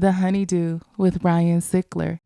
The HoneyDew with Ryan Sickler.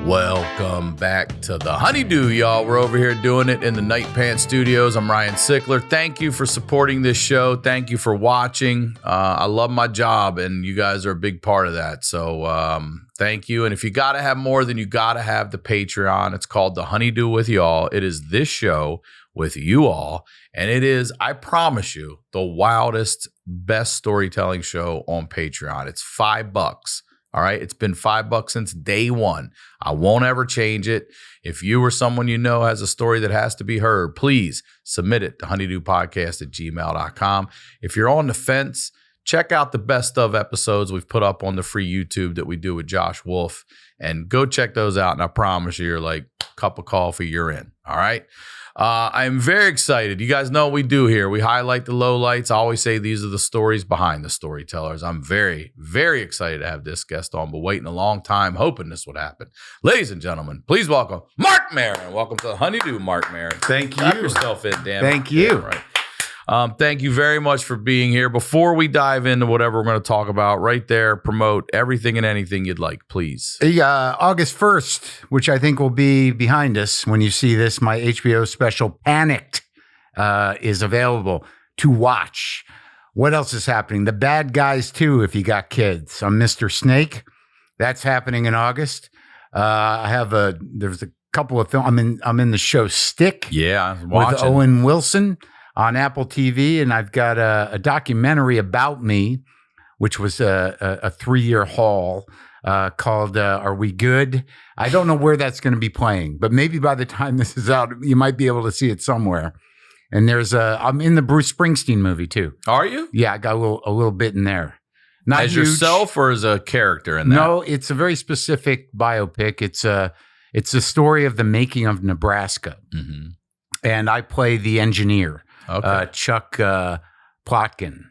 Welcome back to the HoneyDew, y'all. We're over here doing it in the Night Pants Studios. I'm Ryan Sickler. Thank you for supporting this show. Thank you for watching. I love my job, and you guys are a big part of that. So thank you. And if you got to have more, then you got to have the Patreon. It's called The HoneyDew with Y'all. It is this show with you all. And it is, I promise you, the wildest, best storytelling show on Patreon. It's $5. All right. It's been $5 since day one. I won't ever change it. If you or someone you know has a story that has to be heard, please submit it to honeydewpodcast@gmail.com. If you're on the fence, check out the best of episodes we've put up on the free YouTube that we do with Josh Wolf, and go check those out. And I promise you're like, cup of coffee, you're in. All right. I'm very excited. You guys know what we do here. We highlight the lowlights. I always say these are the stories behind the storytellers. I'm very, very excited to have this guest on, but waiting a long time, hoping this would happen. Ladies and gentlemen, please welcome Marc Maron. Welcome to the HoneyDew, Marc Maron. Thank you. Wrap yourself in, Dan. Thank you. Yeah, right. Thank you very much for being here. Before we dive into whatever we're going to talk about, right there, promote everything and anything you'd like, please. August 1st, which I think will be behind us when you see this, my HBO special Panicked is available to watch. What else is happening? The Bad Guys 2, if you got kids. I'm Mr. Snake. That's happening in August. There's a couple of films. I'm in the show Stick. Yeah, I was watching. With Owen Wilson on Apple TV, and I've got a documentary about me, which was a 3-year haul called Are We Good? I don't know where that's going to be playing, but maybe by the time this is out, you might be able to see it somewhere. And I'm in the Bruce Springsteen movie too. Are you? Yeah, I got a little bit in there. Not as huge. Yourself or as a character in that? No, it's a very specific biopic. It's a story of the making of Nebraska. Mm-hmm. And I play the engineer. Okay. Chuck Plotkin.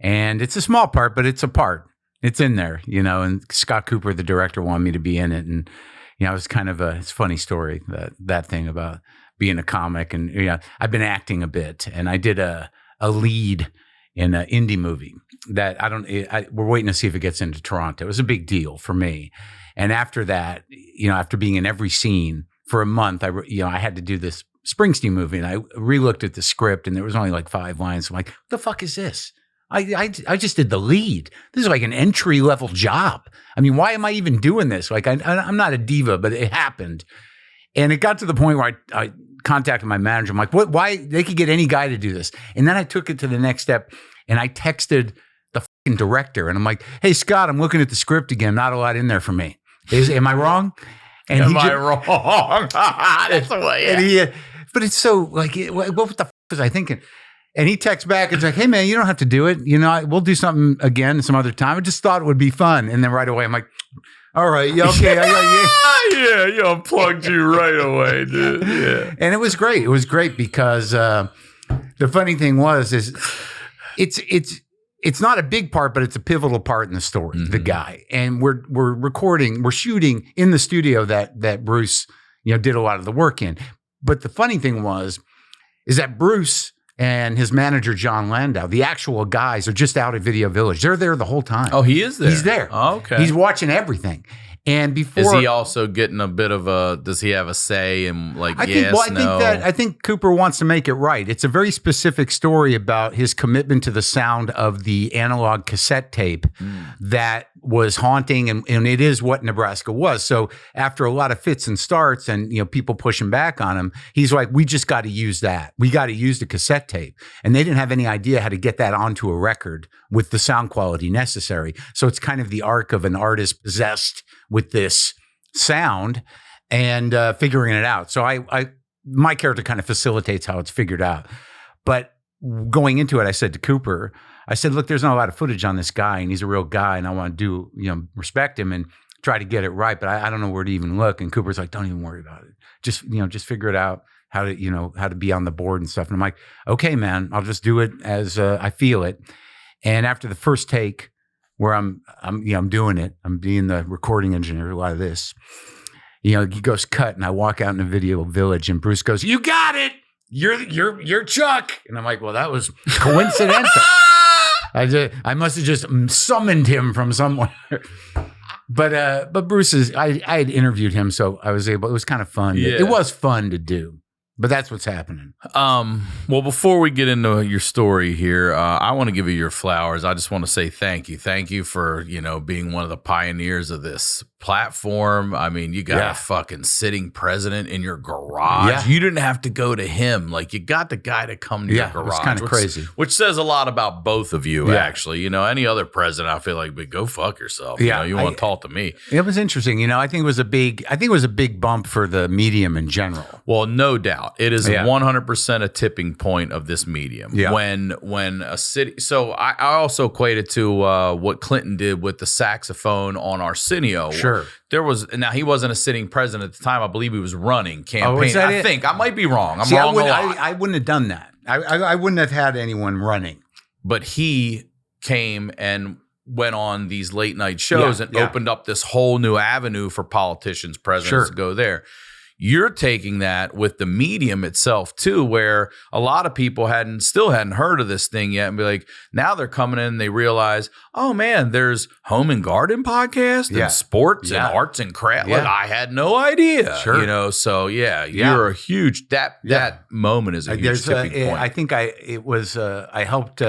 And it's a small part, but it's a part. It's in there, and Scott Cooper, the director, wanted me to be in it. And, it was kind of it's a funny story, that thing about being a comic. And, I've been acting a bit, and I did a lead in an indie movie that we're waiting to see if it gets into Toronto. It was a big deal for me. And after that, after being in every scene for a month, I had to do this Springsteen movie, and I re-looked at the script, and there was only like 5 lines. I'm like, what the fuck is this? I just did the lead. This is like an entry-level job. I mean, why am I even doing this? Like, I'm not a diva, but it happened. And it got to the point where I contacted my manager. I'm like, what? Why? They could get any guy to do this. And then I took it to the next step, and I texted the fucking director, and I'm like, hey, Scott, I'm looking at the script again. Not a lot in there for me. Am I wrong? And am I wrong? That's the way. Yeah. But it's so like, what the f was I thinking? And he texts back and it's like, hey man, you don't have to do it. We'll do something again some other time. I just thought it would be fun. And then right away, I'm like, all right, yeah, okay. Yeah, you unplugged you right away, dude. Yeah. And it was great. It was great because the funny thing is it's not a big part, but it's a pivotal part in the story, the guy. And we're shooting in the studio that Bruce, did a lot of the work in. But the funny thing is that Bruce and his manager, John Landau, the actual guys, are just out at Video Village. They're there the whole time. Oh, he is there? He's there. Oh, okay. He's watching everything. And before, is he also getting a bit of does he have a say in I think Cooper wants to make it right. It's a very specific story about his commitment to the sound of the analog cassette tape that was haunting, and it is what Nebraska was. So after a lot of fits and starts and people pushing back on him, he's like, we just got to use that. We got to use the cassette tape. And they didn't have any idea how to get that onto a record with the sound quality necessary. So it's kind of the arc of an artist possessed with this sound and figuring it out. So my character kind of facilitates how it's figured out. But going into it, I said to Cooper, look, there's not a lot of footage on this guy, and he's a real guy, and I want to respect him and try to get it right, but I don't know where to even look. And Cooper's like, don't even worry about it. Just figure it out, how to be on the board and stuff. And I'm like, okay, man, I'll just do it as I feel it. And after the first take, where I'm doing it, I'm being the recording engineer, a lot of this. he goes cut, and I walk out in the video village, and Bruce goes, "You got it. You're Chuck." And I'm like, well, that was coincidental. I must have just summoned him from somewhere. But Bruce I had interviewed him, so I was able. It was kind of fun. Yeah. It was fun to do. But that's what's happening. Well, before we get into your story here, I want to give you your flowers. I just want to say thank you. Thank you for, being one of the pioneers of this platform. I mean, you got a fucking sitting president in your garage. Yeah. You didn't have to go to him. Like, you got the guy to come to your garage. It's kind of crazy. Which says a lot about both of you, actually. Any other president, I feel like, but go fuck yourself. Yeah, you want to talk to me. It was interesting. I think it was a big bump for the medium in general. Well, no doubt. It is 100% a tipping point of this medium. Yeah. When a city, so I also equate it to what Clinton did with the saxophone on Arsenio. Sure. Now he wasn't a sitting president at the time. I believe he was running campaign. Oh, is that I think I might be wrong. I'm See, wrong a lot. I wouldn't have done that. I wouldn't have had anyone running. But he came and went on these late night shows and opened up this whole new avenue for politicians, presidents to go there. You're taking that with the medium itself too, where a lot of people still hadn't heard of this thing yet, and be like, now they're coming in and they realize, oh man, there's home and garden podcast and sports and arts and craft. Like, I had no idea. Sure. So you're a huge that moment is a huge tipping point. I think I helped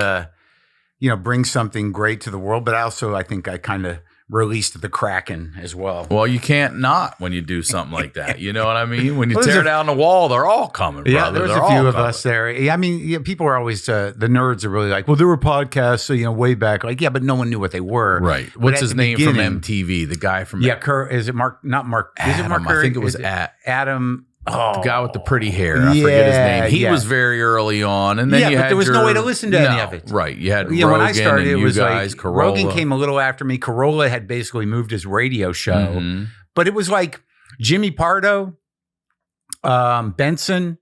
bring something great to the world, but I think I kind of released the Kraken as well. Well, you can't not when you do something like that. You know what I mean? When you tear down the wall, they're all coming, brother. Yeah, there's a few of us there. I mean, people are always, the nerds are really like, well, there were podcasts, so, way back. Like, yeah, but no one knew what they were. Right. What's his name from MTV? The guy from... Yeah, is it Mark? Not Mark. Adam, is it Mark? I think it was Adam... the guy with the pretty hair. I forget his name. He was very early on. And then but there was no way to listen to any of it. Right. You had Rogan when I started, and it was guys, like, Carolla. Rogan came a little after me. Carolla had basically moved his radio show. But it was like Jimmy Pardo, Benson,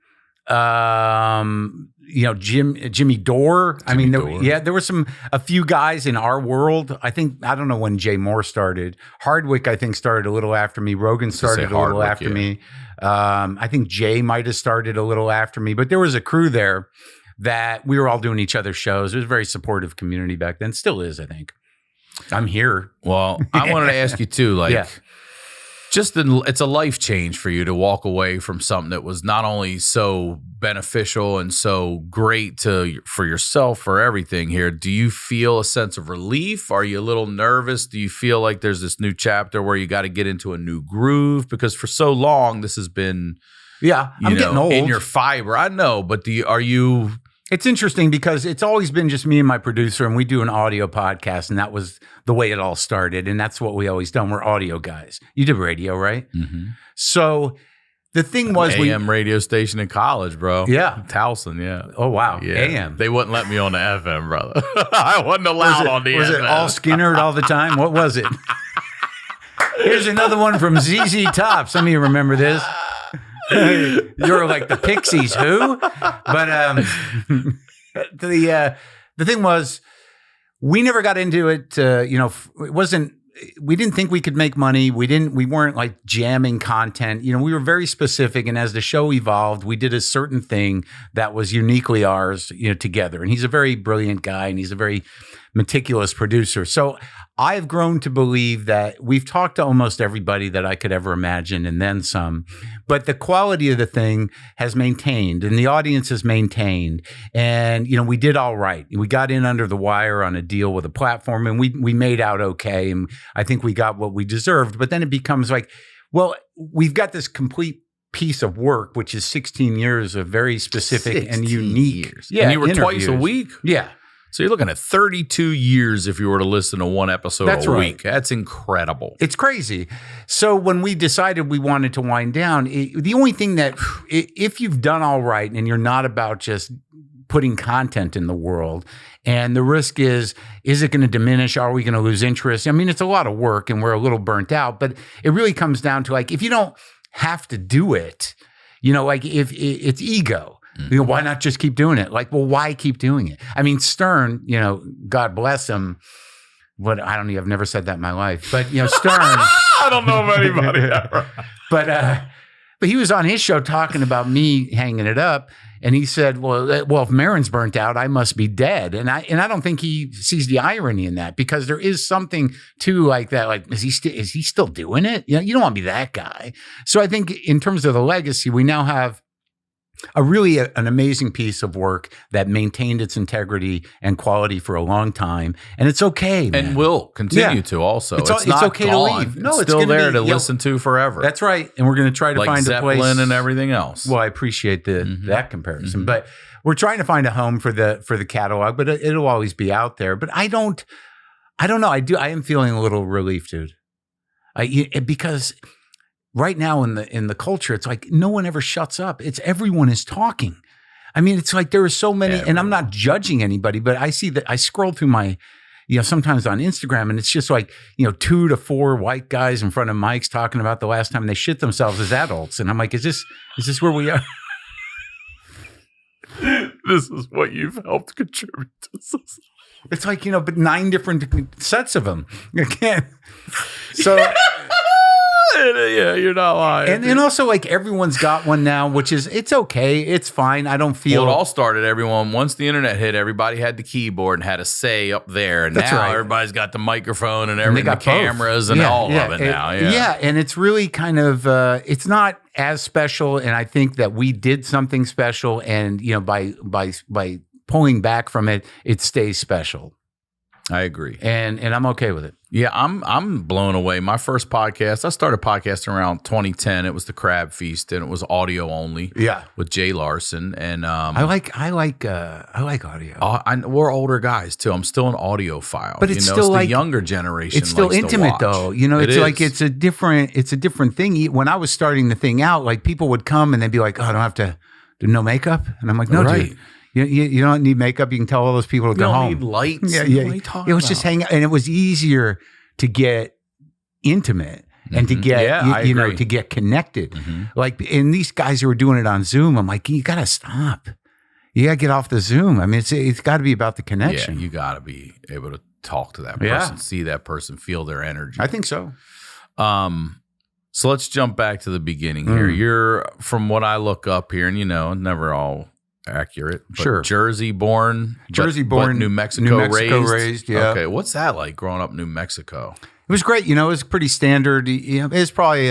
Jimmy Dore. There were a few guys in our world. I don't know when Jay Moore started. Hardwick, I think, started a little after me. Rogan started a little after me. I think Jay might have started a little after me, but there was a crew there that we were all doing each other's shows. It was a very supportive community back then. Still is, I think. I'm here. Well, I wanted to ask you too, it's a life change for you to walk away from something that was not only so beneficial and so great for yourself, for everything here. Do you feel a sense of relief? Are you a little nervous? Do you feel like there's this new chapter where you got to get into a new groove? Because for so long, this has been, I'm getting old. In your fiber. I know, but are you... It's interesting because it's always been just me and my producer, and we do an audio podcast, and that was the way it all started, and that's what we always done. We're audio guys. You did radio, right? Mm-hmm. So the thing was, AM radio station in college, bro. Yeah, Towson. Yeah. Oh wow. Yeah. AM. They wouldn't let me on the FM, brother. I wasn't allowed on the FM. Was it all Skinner all the time? What was it? Here's another one from ZZ Top. Some of you remember this. You're like the Pixies, who? But the thing was, we never got into it. It wasn't. We didn't think we could make money. We weren't like jamming content. We were very specific. And as the show evolved, we did a certain thing that was uniquely ours, together. And he's a very brilliant guy, and he's a very meticulous producer. So I've grown to believe that we've talked to almost everybody that I could ever imagine, and then some. But the quality of the thing has maintained, and the audience has maintained. And, we did all right. We got in under the wire on a deal with a platform, and we made out okay. And I think we got what we deserved. But then it becomes like, well, we've got this complete piece of work, which is 16 years of very specific and unique. Years. Yeah, and you were twice a week? Yeah. So you're looking at 32 years if you were to listen to one episode a week. That's incredible. It's crazy. So when we decided we wanted to wind down, the only thing that, if you've done all right and you're not about just putting content in the world, and the risk is it going to diminish? Are we going to lose interest? I mean, it's a lot of work and we're a little burnt out, but it really comes down to like, if you don't have to do it, if it's ego. Why not just keep doing it? Like, well, why keep doing it? I mean, Stern, God bless him. I've never said that in my life, but Stern, I don't know of anybody ever. But he was on his show talking about me hanging it up. And he said, well, if Maron's burnt out, I must be dead. And I don't think he sees the irony in that, because there is something too like that. Like, is he still doing it? You know, you don't want to be that guy. So I think in terms of the legacy, we now have an amazing piece of work that maintained its integrity and quality for a long time. And it's okay, man. And will continue to also. It's not okay gone. to leave. No, it's still there to listen to forever. That's right. And we're going to try to find Zeppelin a place. and everything else. Well, I appreciate that comparison. But we're trying to find a home for the catalog, but it'll always be out there. But I don't know. I am feeling a little relief, dude. Because right now in the culture, it's like no one ever shuts up. It's everyone is talking. I mean, it's like there are so many, and I'm not judging anybody, but I see that I scroll through my, sometimes on Instagram, and it's just like, 2 to 4 white guys in front of mics talking about the last time they shit themselves as adults. And I'm like, is this where we are? This is what you've helped contribute to society. It's like, but 9 different sets of them. Again. So... Yeah, you're not lying. And also, like, everyone's got one now, which is, it's okay. It's fine. I don't feel... Well, it all started, everyone. Once the internet hit, everybody had the keyboard and had a say up there. And now everybody's got the microphone and everything, the cameras and all of it now. Yeah, and it's really kind of, it's not as special. And I think that we did something special. And, by pulling back from it, it stays special. I agree. And I'm okay with it. Yeah, I'm blown away. My first podcast, I started podcasting around 2010. It was the Crab Feast, and it was audio only. Yeah, with Jay Larson, and I like audio. We're older guys too. I'm still an audiophile, but it's still it's like the younger generation. It's still intimate though. It's like it's a different thing. When I was starting the thing out, like people would come and they'd be like, "Oh, I don't have to do no makeup," and I'm like, "No, dude." You don't need makeup. You can tell all those people to go home. You don't need lights. Yeah. What are you talking about? It was just hanging out. And it was easier to get intimate and to get, to get connected. Like, and these guys who were doing it on Zoom, I'm like, you got to stop. You got to get off the Zoom. I mean, it's got to be about the connection. Yeah, you got to be able to talk to that person, see that person, feel their energy. I think so. So let's jump back to the beginning here. You're, from what I look up here, and never all accurate. But sure. Jersey born, New Mexico raised. Yeah. Okay. What's that like growing up in New Mexico? It was great. It was pretty standard. It was probably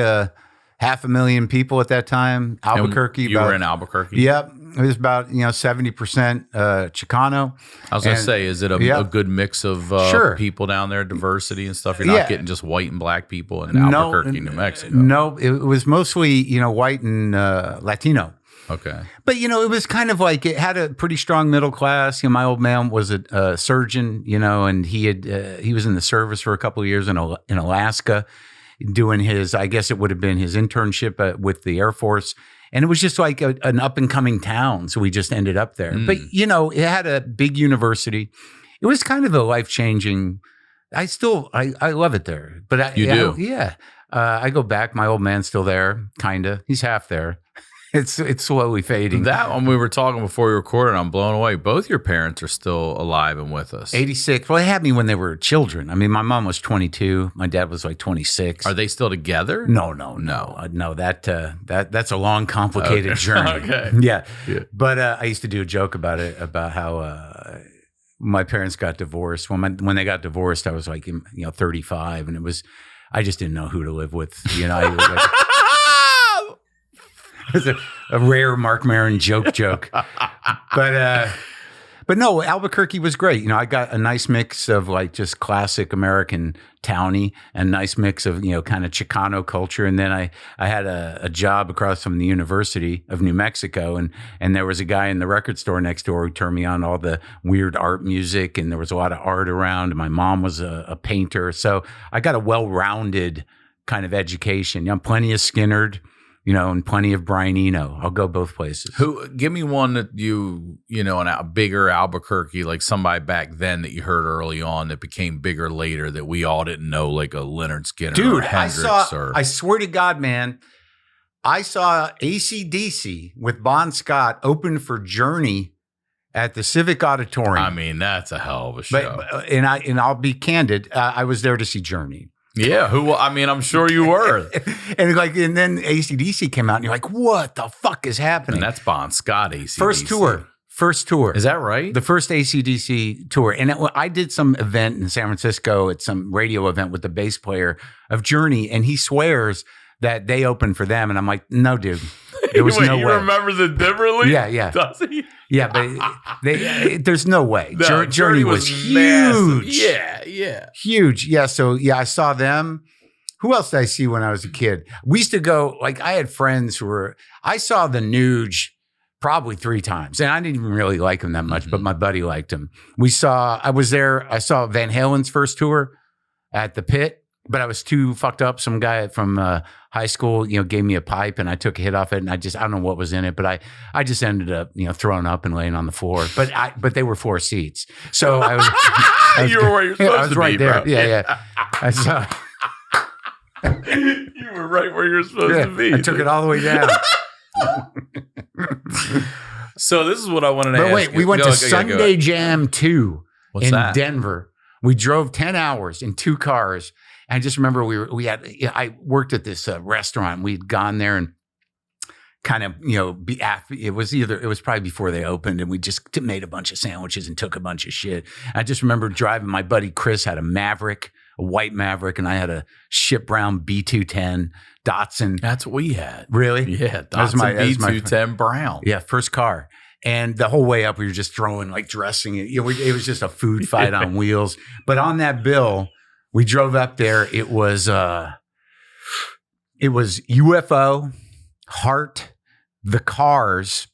500,000 people at that time. Albuquerque. And you were in Albuquerque? Yep. It was about 70% Chicano. I was going to say, is it a good mix of people down there, diversity and stuff? You're not getting just white and black people in Albuquerque, New Mexico. No, it was mostly white and Latino. Okay. But, it was kind of like it had a pretty strong middle class. My old man was a surgeon, and he was in the service for a couple of years in Alaska doing I guess it would have been his internship with the Air Force. And it was just like an up and coming town. So we just ended up there. But, it had a big university. It was kind of a life changing. I love it there. But you do? Yeah. I go back. My old man's still there, kind of. He's half there. It's slowly fading. That one we were talking before we recorded, I'm blown away. Both your parents are still alive and with us. 86. Well, they had me when they were children. I mean, my mom was 22. My dad was like 26. Are they still together? No. That's a long, complicated journey. Okay. Yeah. But I used to do a joke about it, about how my parents got divorced. When they got divorced, I was like, 35, and I just didn't know who to live with. It was a rare Marc Maron joke. But no, Albuquerque was great. I got a nice mix of like just classic American townie and nice mix of, kind of Chicano culture. And then I had a job across from the University of New Mexico. And there was a guy in the record store next door who turned me on all the weird art music. And there was a lot of art around. My mom was a painter. So I got a well-rounded kind of education. Plenty of Skinnerd. And plenty of Brian Eno. I'll go both places. Give me one that in a bigger Albuquerque, like somebody back then that you heard early on that became bigger later that we all didn't know, like a Leonard Skinner. Dude, or Hendrix I swear to God, man, I saw AC/DC with Bon Scott open for Journey at the Civic Auditorium. I mean, that's a hell of a show. And I'll be candid, I was there to see Journey. Yeah, I'm sure you were. and then AC/DC came out, and you're like, what the fuck is happening? And that's Bon Scott, AC/DC. First tour. Is that right? The first AC/DC tour. And I did some event in San Francisco at some radio event with the bass player of Journey, and he swears that they opened for them. And I'm like, no, dude. There was no way. He remembers it differently? Yeah. Does he? Yeah, but there's no way. No, Journey was massive. huge. Yeah. Huge. Yeah, so I saw them. Who else did I see when I was a kid? We used to go, like, I had friends I saw the Nuge probably 3 times. And I didn't even really like him that much, but my buddy liked him. I was there. I saw Van Halen's first tour at the Pit, but I was too fucked up. Some guy from high school, gave me a pipe and I took a hit off it. And I don't know what was in it, but I just ended up, throwing up and laying on the floor. But they were 4 seats. So I was, you were where you're supposed to be. I was right there. Yeah. I saw. You were right where you're supposed to be. I took it all the way down. So this is what I wanted to ask. But wait, we went to Sunday Jam 2 in that? Denver. We drove 10 hours in 2 cars. And I just remember I worked at this restaurant. We'd gone there and kind of, it was probably before they opened, and we just made a bunch of sandwiches and took a bunch of shit. I just remember driving. My buddy Chris had a Maverick, a white Maverick, and I had a Ship Brown B210 Datsun. That's what we had. Really? Yeah, Datsun B210 Brown. Yeah, first car. And the whole way up, we were just throwing, like, dressing it. It was just a food fight on wheels. But on that bill, we drove up there. It was UFO, Heart, The Cars,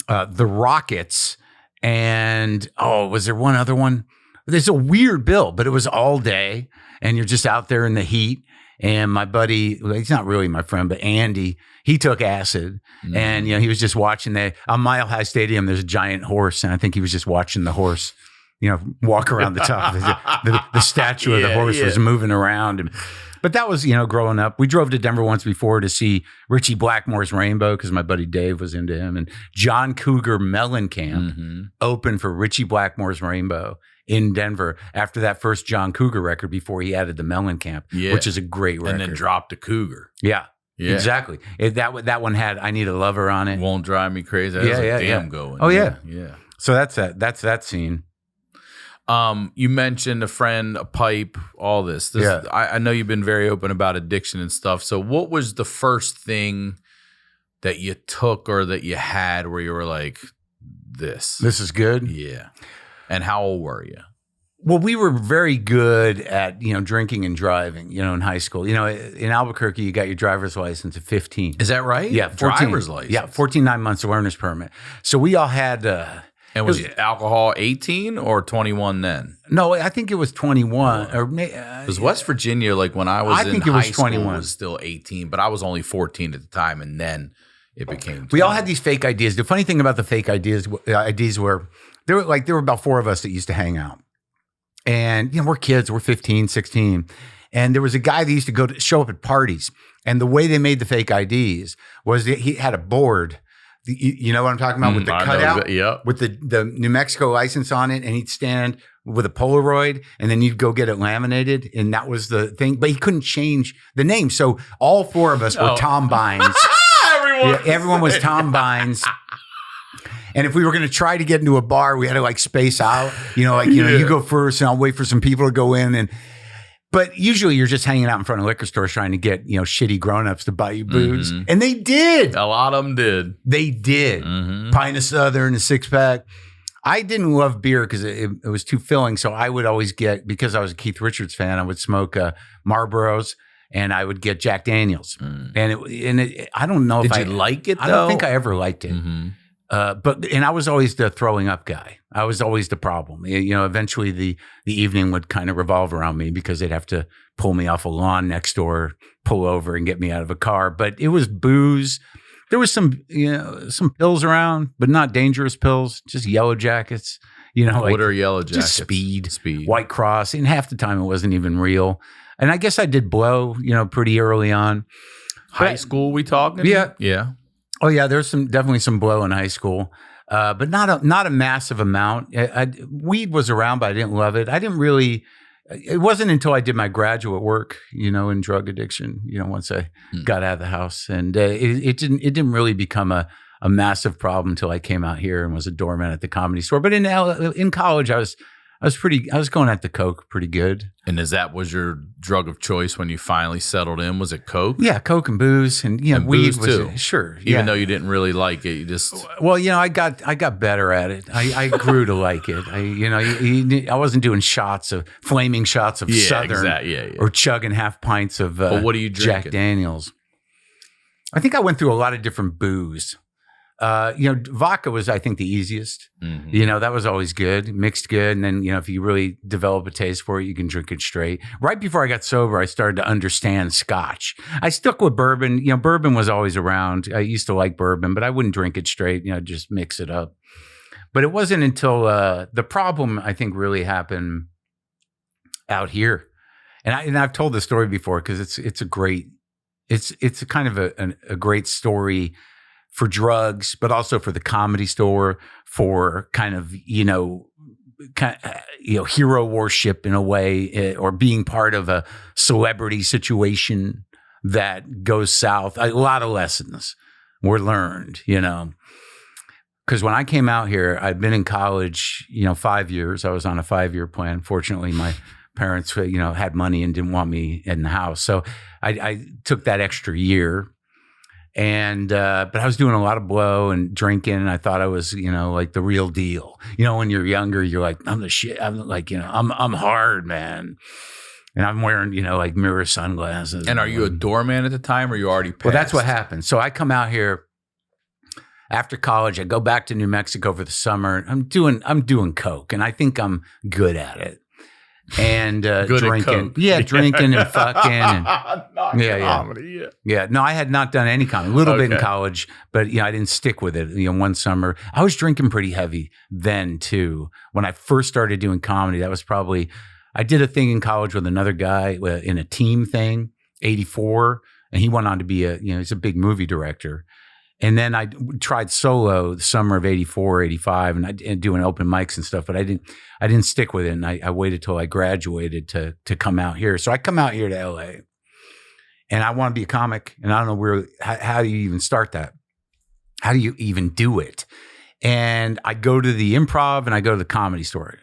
The Rockets, and was there one other one? There's a weird bill, but it was all day, and you're just out there in the heat. And my buddy, he's not really my friend, but Andy, he took acid, and he was just watching on Mile High Stadium. There's a giant horse, and I think he was just watching the horse, walk around the top. The statue of the horse was moving around, but that was growing up. We drove to Denver once before to see Richie Blackmore's Rainbow because my buddy Dave was into him, and John Cougar Mellencamp opened for Richie Blackmore's Rainbow in Denver after that first John Cougar record before he added the Mellencamp, which is a great record. And then dropped the Cougar. Yeah, exactly. That one had I Need a Lover on it. Won't Drive Me Crazy. That was a damn good one. Oh, yeah. So that's that scene. You mentioned a friend, a pipe, all this. I know you've been very open about addiction and stuff. So what was the first thing that you took or that you had where you were like, this is good? Yeah. And how old were you? Well, we were very good at, drinking and driving, in high school. In Albuquerque, you got your driver's license at 15. Is that right? Yeah. 14, driver's license. Yeah. 14, 9 months of learner's permit. So we all had... and was alcohol 18 or 21 then? No, I think it was 21. Because West Virginia, like when I was in high school, it was still 18, but I was only 14 at the time, and then it became 20. We all had these fake ideas. The funny thing about the fake ideas were there were about 4 of us that used to hang out. And, we're kids, we're 15, 16. And there was a guy that used to show up at parties. And the way they made the fake IDs was that he had a board. You know what I'm talking about? With the cutout, with the New Mexico license on it, and he'd stand with a Polaroid, and then you'd go get it laminated, and that was the thing. But he couldn't change the name, so all 4 of us were Tom Bynes. Everyone was Tom Bynes. And if we were going to try to get into a bar, we had to space out. You go first, and I'll wait for some people to go in, But usually you're just hanging out in front of liquor stores trying to get, shitty grown-ups to buy you booze. Mm-hmm. And they did. A lot of them did. They did. Mm-hmm. Pint of Southern, a 6-pack. I didn't love beer because it was too filling. So I would always because I was a Keith Richards fan, I would smoke Marlboros and I would get Jack Daniels. Mm. And I don't know if Did you like it, though? I don't think I ever liked it. Mm-hmm. But I was always the throwing up guy. I was always the problem. Eventually the evening would kind of revolve around me because they'd have to pull me off a lawn next door, pull over and get me out of a car. But it was booze. There was some pills around, but not dangerous pills, just Yellow Jackets. What are Yellow Jackets? Just speed, White Cross. And half the time it wasn't even real. And I guess I did blow, pretty early on. High school we talking? Yeah. Yeah. Oh yeah, there's definitely some blow in high school, but not a massive amount. Weed was around, but I didn't love it. I didn't really it wasn't until I did my graduate work, in drug addiction, once I got out of the house, and it didn't really become a massive problem until I came out here and was a doorman at the Comedy Store. But in college, I was going at the coke pretty good. And was your drug of choice when you finally settled in? Was it coke? Yeah, coke and booze, and and weed booze was too. Sure. Even though you didn't really like it, you just I got better at it. I grew to like it. I wasn't doing flaming shots of Southern, or chugging half pints of but what are you drinking? Jack Daniels. I think I went through a lot of different booze. Vodka was, I think, the easiest. Mm-hmm. That was always good, mixed good. And then, if you really develop a taste for it, you can drink it straight. Right before I got sober, I started to understand Scotch. I stuck with bourbon. Bourbon was always around. I used to like bourbon, but I wouldn't drink it straight, just mix it up. But it wasn't until the problem, I think, really happened out here. And I've told this story before because it's a kind of a great story for drugs, but also for the Comedy Store, for kind of, hero worship in a way, or being part of a celebrity situation that goes south. A lot of lessons were learned, because when I came out here, I'd been in college, 5 years. I was on a 5-year plan. Fortunately, my parents, had money and didn't want me in the house. So I took that extra year. And, but I was doing a lot of blow and drinking, and I thought I was, like the real deal. When you're younger, you're like, I'm the shit. I'm like, I'm hard, man. And I'm wearing, like mirror sunglasses. And are you a doorman at the time, or you already passed? Well, that's what happened. So I come out here after college. I go back to New Mexico for the summer. I'm doing coke, and I think I'm good at it. And drinking, drinking and fucking, and comedy, yeah. No, I had not done any comedy. A little bit in college, but I didn't stick with it. One summer, I was drinking pretty heavy then too. When I first started doing comedy, that was probably I did a thing in college with another guy in a team thing, 84, and he went on to be he's a big movie director. And then I tried solo the summer of 84, 85, and doing open mics and stuff, but I didn't stick with it. And I waited till I graduated to come out here. So I come out here to LA, and I want to be a comic. And I don't know how do you even start that? How do you even do it? And I go to the Improv and I go to the Comedy Store,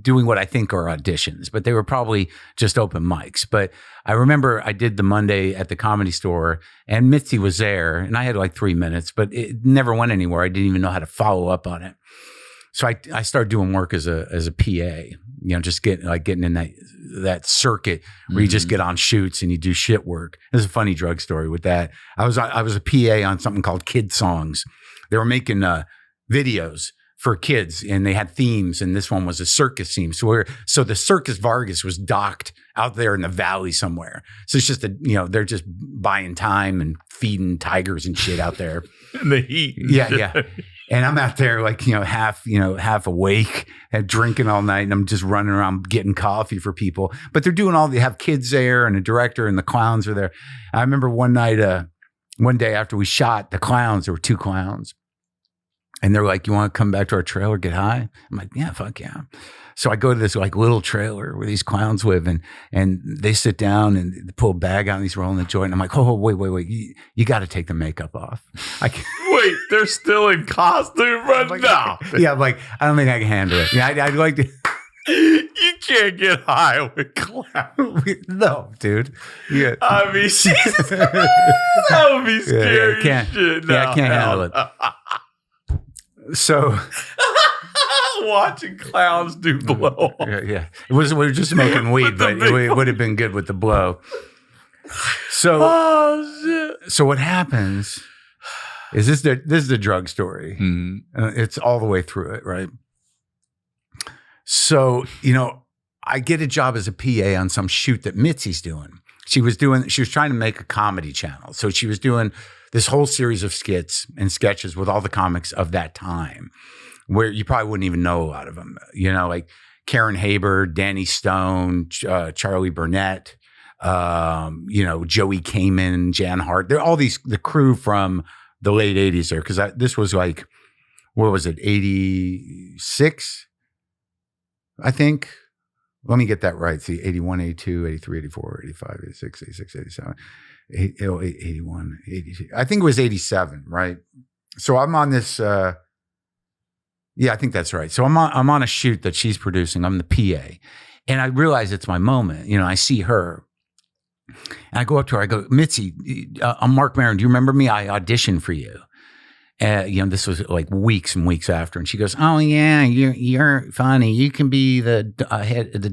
doing what I think are auditions, but they were probably just open mics. But I remember I did the Monday at the Comedy Store, and Mitzi was there, and I had like 3 minutes, but it never went anywhere. I didn't even know how to follow up on it. So I started doing work as a PA, just getting in that circuit where you just get on shoots and you do shit work. There's a funny drug story with that. I was a PA on something called Kid Songs. They were making videos for kids, and they had themes, and this one was a circus theme. So the Circus Vargas was docked out there in the valley somewhere. So it's just they're just buying time and feeding tigers and shit out there in the heat. Yeah. And I'm out there like, half awake and drinking all night, and I'm just running around getting coffee for people. But they're doing they have kids there and a director, and the clowns are there. I remember one day after we shot the clowns, there were 2 clowns. And they're like, you want to come back to our trailer, get high? I'm like, yeah, fuck yeah. So I go to this like little trailer where these clowns live, and they sit down and they pull a bag out and he's rolling the joint. And I'm like, oh, wait. You got to take the makeup off. Wait, they're still in costume right now. Yeah, I'm like, I don't think I can handle it. Yeah, I'd like to. You can't get high with clowns. No, dude. Yeah. I mean, that would be scary shit. No, I can't handle it. So watching clowns do blow. Yeah. We were just smoking weed, but it would have been good with the blow. So, so what happens is this is the drug story. Mm-hmm. It's all the way through it, right? So, I get a job as a PA on some shoot that Mitzi's doing. She was trying to make a comedy channel. So she was doing this whole series of skits and sketches with all the comics of that time, where you probably wouldn't even know a lot of them, like Karen Haber, Danny Stone, Charlie Burnett, Joey Kamen, Jan Hart. They're all the crew from the late 80s there. Cause this was like, what was it? 86, I think. let me get that right. See, 81, 82, 83, 84, 85, 86, 86, 87, 81, 82. I think it was 87, right? So I'm on this, I think that's right. So I'm on a shoot that she's producing. I'm the PA. And I realize it's my moment. I see her. And I go up to her. I go, Mitzi, I'm Marc Maron. Do you remember me? I auditioned for you. This was like weeks and weeks after. And she goes, oh, yeah, you're funny. You can be the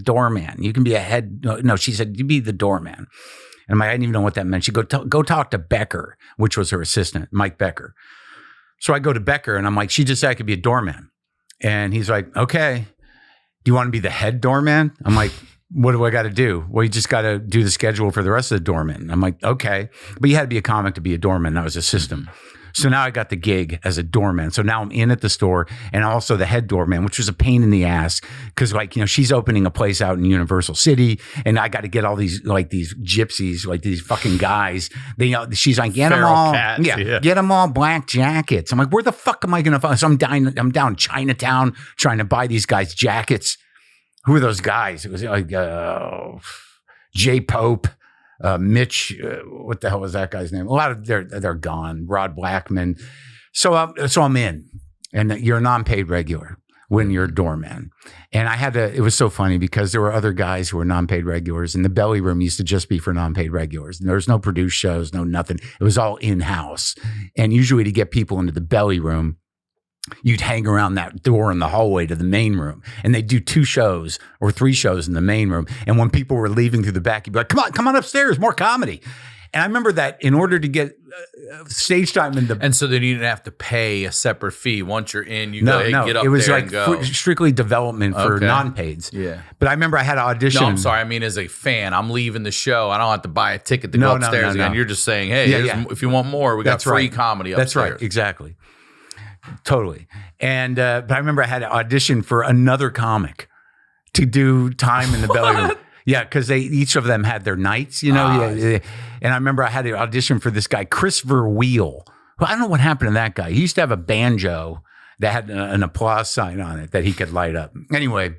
doorman. You can be a head. No, she said, you be the doorman. And I'm like, I didn't even know what that meant. She go talk to Becker, which was her assistant, Mike Becker. So I go to Becker and I'm like, she just said I could be a doorman. And he's like, okay, do you want to be the head doorman? I'm like, what do I got to do? Well, you just got to do the schedule for the rest of the doormen. I'm like, okay. But you had to be a comic to be a doorman. That was a system. So now I got the gig as a doorman. So now I'm in at the store and also the head doorman, which was a pain in the ass because she's opening a place out in Universal City and I got to get all these these gypsies, these fucking guys. She's like, get them all, cats, get them all black jackets. I'm like, where the fuck am I going to find? So I'm down Chinatown trying to buy these guys jackets. Who are those guys? It was like Jay Pope. Mitch, what the hell was that guy's name? A lot of they're gone. Rod Blackman. So I'm in, and you're a non-paid regular when you're a doorman. And it was so funny because there were other guys who were non-paid regulars, and the belly room used to just be for non-paid regulars. And there was no produced shows, no nothing. It was all in-house. And usually to get people into the belly room, you'd hang around that door in the hallway to the main room, and they'd do 2 shows or 3 shows in the main room. And when people were leaving through the back, you'd be like, come on upstairs, more comedy. And I remember that in order to get stage time and so then you didn't have to pay a separate fee. Once you're in, you get up it was there like and go. Strictly development for non-paids. Yeah. But I remember I had to audition. No, I'm sorry. I mean, as a fan, I'm leaving the show. I don't have to buy a ticket to go upstairs again. You're just saying, hey, if you want more, we got free comedy upstairs. That's right. Exactly. Totally. And but I remember I had to audition for another comic to do time in the belly room. Yeah, because each of them had their nights, And I remember I had to audition for this guy, Christopher Wheel. Well, I don't know what happened to that guy. He used to have a banjo that had an applause sign on it that he could light up. Anyway,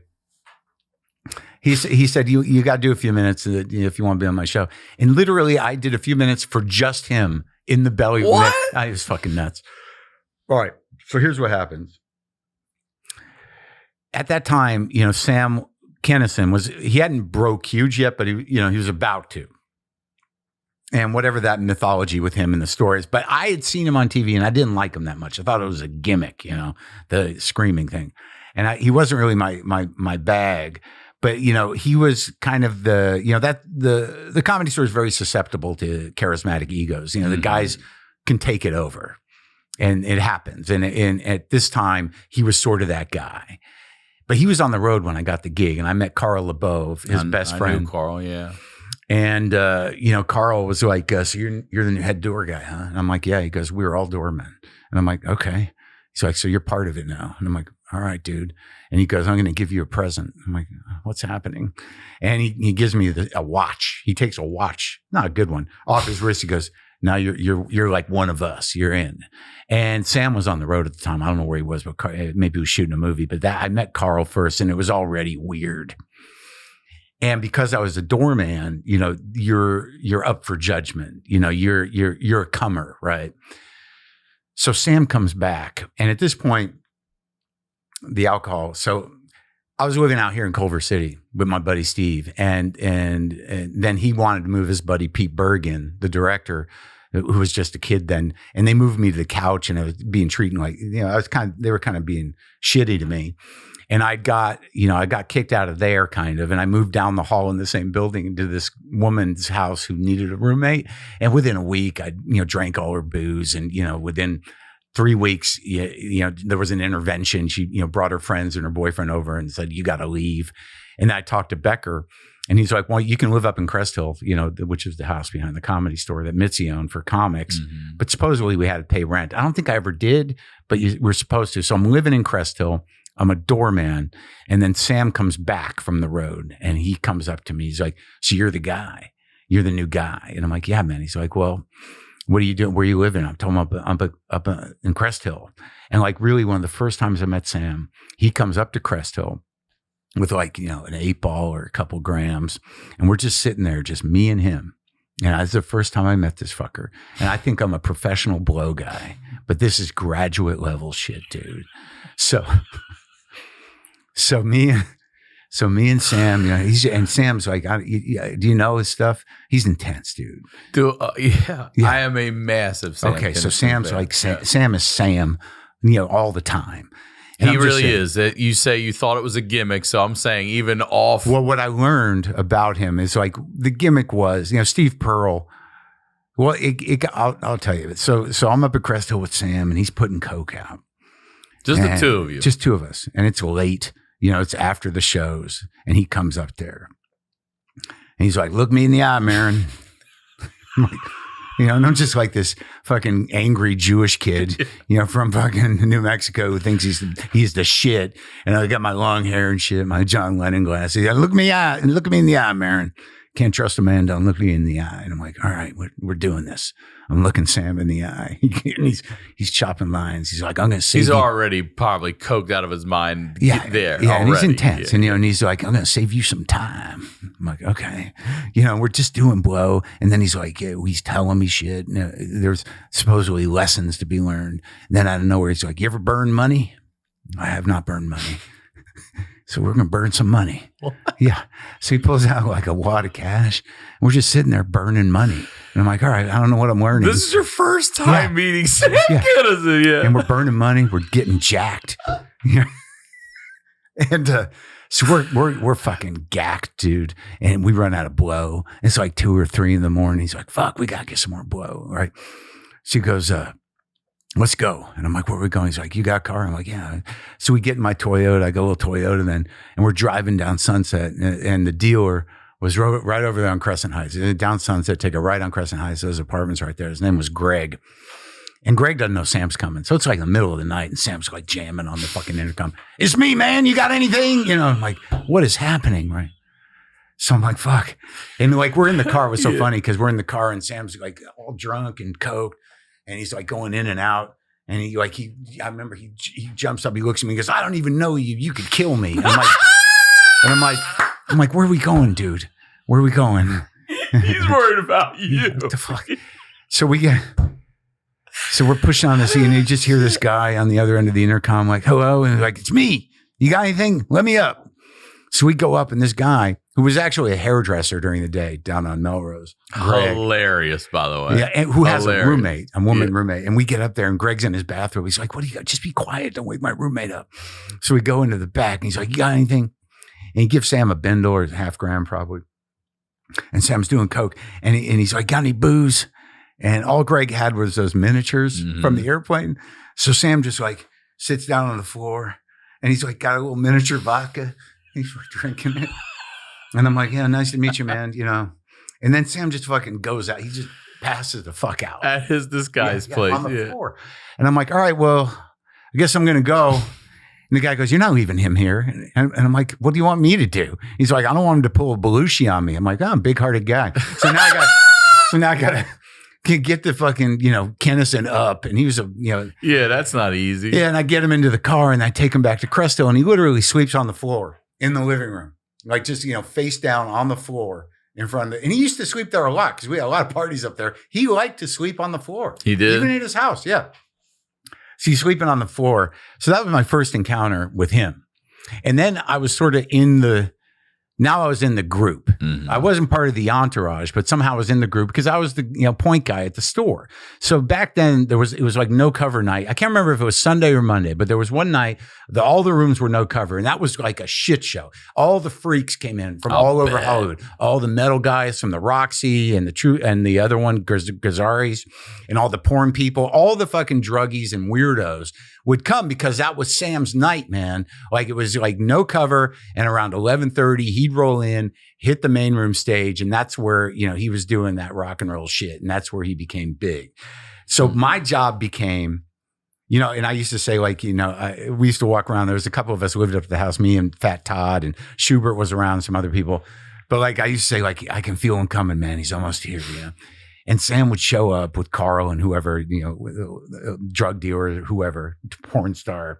he said, you got to do a few minutes if you want to be on my show. And literally, I did a few minutes for just him in the belly room. What? I was fucking nuts. All right. So here's what happens. At that time, Sam Kinison he hadn't broke huge yet, but he was about to. And whatever that mythology with him in the stories, but I had seen him on TV and I didn't like him that much. I thought it was a gimmick, the screaming thing. And he wasn't really my bag, but he was kind of the comedy store is very susceptible to charismatic egos. The guys can take it over. And it happens. And at this time, he was sort of that guy. But he was on the road when I got the gig. And I met Carl La Bove, his best friend. I knew Carl, yeah. And, Carl was like, so you're the head door guy, huh? And I'm like, yeah. He goes, we were all doormen. And I'm like, okay. He's like, so you're part of it now. And I'm like, all right, dude. And he goes, I'm going to give you a present. I'm like, what's happening? And he gives me a watch. He takes a watch, not a good one, off his wrist. He goes, now you're like one of us. You're in. And Sam was on the road at the time. I don't know where he was, but maybe he was shooting a movie. But I met Carl first, and it was already weird. And because I was a doorman, you're up for judgment. You're a comer, right? So Sam comes back, and at this point, the alcohol. So I was living out here in Culver City with my buddy Steve, and then he wanted to move his buddy Pete Bergen, the director, who was just a kid then, and they moved me to the couch, and I was being treated like they were kind of being shitty to me, and I got kicked out of there kind of, and I moved down the hall in the same building into this woman's house who needed a roommate, and within a week I drank all her booze, and within 3 weeks, there was an intervention. She, brought her friends and her boyfriend over and said, you got to leave. And I talked to Becker, and he's like, well, you can live up in Crest Hill, which is the house behind the Comedy Store that Mitzi owned for comics. Mm-hmm. But supposedly we had to pay rent. I don't think I ever did, but we're supposed to. So I'm living in Crest Hill. I'm a doorman. And then Sam comes back from the road, and he comes up to me. He's like, so you're the guy. You're the new guy. And I'm like, yeah, man. He's like, well, what are you doing? Where are you living? I'm telling him up in Crest Hill. And really one of the first times I met Sam, he comes up to Crest Hill with like, an 8-ball or a couple grams. And we're just sitting there, just me and him. And that's the first time I met this fucker. And I think I'm a professional blow guy, but this is graduate level shit, dude. So me and Sam, and Sam's like, do you know his stuff? He's intense, dude. Yeah. I am a massive Sam. Okay, so Sam's like, Sam is Sam, all the time. And he really is. You say you thought it was a gimmick, so I'm saying even off. Well, what I learned about him is like the gimmick was, Steve Pearl. Well, I'll tell you. So I'm up at Crest Hill with Sam, and he's putting coke out. Just the two of you. Just two of us, and it's late. It's after the shows, and he comes up there, and he's like, "Look me in the eye, Maron." I'm like, and I'm just like this fucking angry Jewish kid, from fucking New Mexico who thinks he's the shit. And I got my long hair and shit, my John Lennon glasses. Look me in the eye, Maron. Can't trust a man, don't look me in the eye. And I'm like, all right, we're doing this. I'm looking Sam in the eye. And he's chopping lines. He's like, I'm going to save you. He's already probably coked out of his mind there. Yeah, and he's intense. Yeah. And he's like, I'm going to save you some time. I'm like, okay. We're just doing blow. And then he's like, he's telling me shit. There's supposedly lessons to be learned. And then out of nowhere, he's like, you ever burn money? I have not burned money. So we're going to burn some money. What? Yeah. So he pulls out like a wad of cash. And we're just sitting there burning money. And I'm like, all right, I don't know what I'm learning. This is your first time meeting Sam Kinison. Yeah. And we're burning money. We're getting jacked. And so we're fucking gacked, dude. And we run out of blow. It's like 2 or 3 in the morning. He's like, fuck, we got to get some more blow. Right. So he goes, let's go. And I'm like, where are we going? He's like, you got a car? I'm like, yeah. So we get in my Toyota. I go a little Toyota then, and we're driving down Sunset. And the dealer was right over there on Crescent Heights. Down Sunset, take a right on Crescent Heights. Those apartments right there. His name was Greg. And Greg doesn't know Sam's coming. So it's like the middle of the night, and Sam's like jamming on the fucking intercom. It's me, man. You got anything? I'm like, what is happening? Right. So I'm like, fuck. And like, we're in the car. It was so funny because we're in the car and Sam's like all drunk and coked. And he's like going in and out. And I remember he jumps up, he looks at me and goes, I don't even know you. You could kill me. And I'm like, where are we going, dude? Where are we going? He's worried about you. What the fuck? So we're pushing on the scene and you just hear this guy on the other end of the intercom like, hello. And he's like, it's me. You got anything? Let me up. So we go up and this guy who was actually a hairdresser during the day down on Melrose. Greg, hilarious, by the way. Yeah, and who has a roommate, a woman roommate. And we get up there and Greg's in his bathrobe. He's like, what do you got? Just be quiet. Don't wake my roommate up. So we go into the back and he's like, you got anything? And he gives Sam a bindle or half gram probably. And Sam's doing coke. And he's like, got any booze? And all Greg had was those miniatures from the airplane. So Sam just like sits down on the floor and he's like got a little miniature vodka. He's like drinking it. And I'm like, yeah, nice to meet you, man. And then Sam just fucking goes out. He just passes the fuck out. At this guy's place. On the floor. And I'm like, all right, well, I guess I'm going to go. And the guy goes, you're not leaving him here. And I'm like, what do you want me to do? He's like, I don't want him to pull a Belushi on me. I'm like, oh, I'm a big-hearted guy. So now I got to get the fucking, Kinison up. And he was yeah, that's not easy. Yeah, and I get him into the car and I take him back to Crest Hill and he literally sleeps on the floor in the living room. Like just, face down on the floor in front of it. And he used to sleep there a lot because we had a lot of parties up there. He liked to sleep on the floor. He did? Even in his house, yeah. So he's sleeping on the floor. So that was my first encounter with him. And then I was sort of now I was in the group. I wasn't part of the entourage, but somehow I was in the group because I was the point guy at the store. So back then it was like no cover night. I can't remember if it was Sunday or Monday, but there was one night all the rooms were no cover, and that was like a shit show. All the freaks came in from all over Hollywood. All the metal guys from the Roxy and the other one, Gazzari's, and all the porn people, all the fucking druggies and weirdos would come because that was Sam's night, man. Like it was like no cover, and around 11:30 he'd roll in, hit the main room stage, and that's where he was doing that rock and roll shit, and that's where he became big. So my job became, and I used to say like, we used to walk around. There was a couple of us who lived up at the house, me and Fat Todd, and Schubert was around, some other people. But like I used to say like, I can feel him coming, man. He's almost here, And Sam would show up with Carl and whoever, drug dealer, whoever, porn star.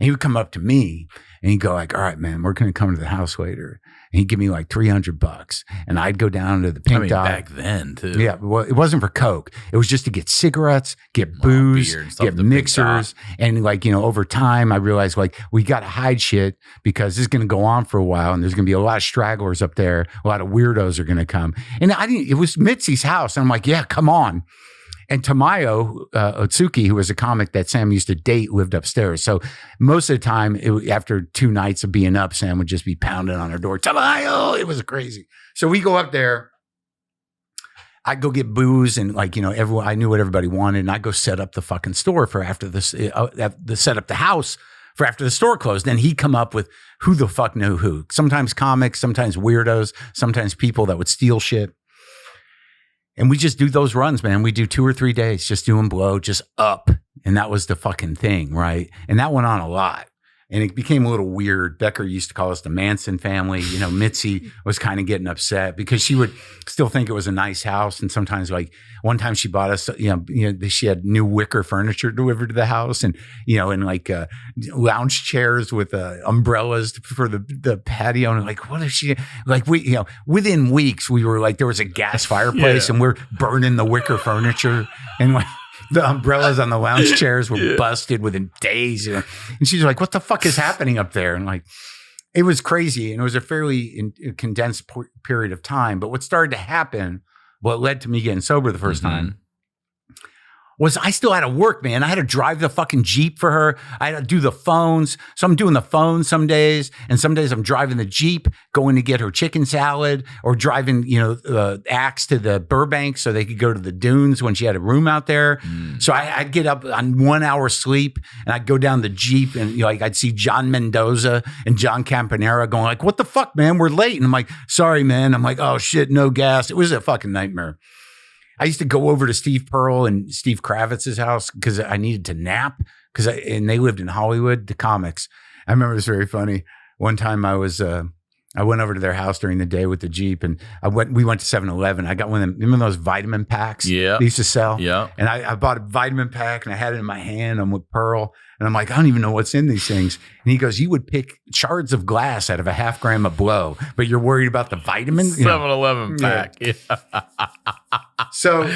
And he would come up to me and he'd go like, all right, man, we're going to come to the house later. And he'd give me like $300. And I'd go down to the Pink Dot. Back then too. Yeah. Well, it wasn't for Coke. It was just to get cigarettes, get booze, get mixers. And like, over time I realized like we got to hide shit because this is going to go on for a while. And there's going to be a lot of stragglers up there. A lot of weirdos are going to come. And it was Mitzi's house. And I'm like, yeah, come on. And Tamayo Otsuki, who was a comic that Sam used to date, lived upstairs. So most of the time, after 2 nights of being up, Sam would just be pounding on her door. Tamayo! It was crazy. So we go up there. I'd go get booze and everyone. I knew what everybody wanted. And I'd go set up the fucking store for after this, set up the house for after the store closed. Then he'd come up with who the fuck knew who. Sometimes comics, sometimes weirdos, sometimes people that would steal shit. And we just do those runs, man. We do 2 or 3 days, just doing blow, just up. And that was the fucking thing, right? And that went on a lot. And it became a little weird. Becker used to call us the Manson family. Mitzi was kind of getting upset because she would still think it was a nice house. And sometimes, like one time she bought us, she had new wicker furniture delivered to the house, and lounge chairs with umbrellas for the patio. And like, what is she like? We, within weeks we were like, there was a gas fireplace, and we're burning the wicker furniture, and like. The umbrellas on the lounge chairs were busted within days. And she's like, what the fuck is happening up there? And like, it was crazy. And it was a fairly condensed period of time. But what started to happen, what led to me getting sober the first time, was I still had to work, man. I had to drive the fucking Jeep for her. I had to do the phones. So I'm doing the phones some days. And some days I'm driving the Jeep, going to get her chicken salad, or driving, Axe to the Burbank so they could go to the dunes when she had a room out there. So I'd get up on 1 hour sleep and I'd go down the Jeep and I'd see John Mendoza and John Campanera going like, what the fuck, man? We're late. And I'm like, sorry, man. I'm like, oh shit, no gas. It was a fucking nightmare. I used to go over to Steve Pearl and Steve Kravitz's house because I needed to nap and they lived in Hollywood, the comics. I remember it was very funny. One time I went over to their house during the day with the Jeep, and we went to 7-Eleven. I got one of them, remember those vitamin packs they used to sell? Yeah. And I bought a vitamin pack and I had it in my hand. I'm with Pearl and I'm like, I don't even know what's in these things. And he goes, you would pick shards of glass out of a 0.5 gram of blow, but you're worried about the vitamin? 7-Eleven pack. Yeah. So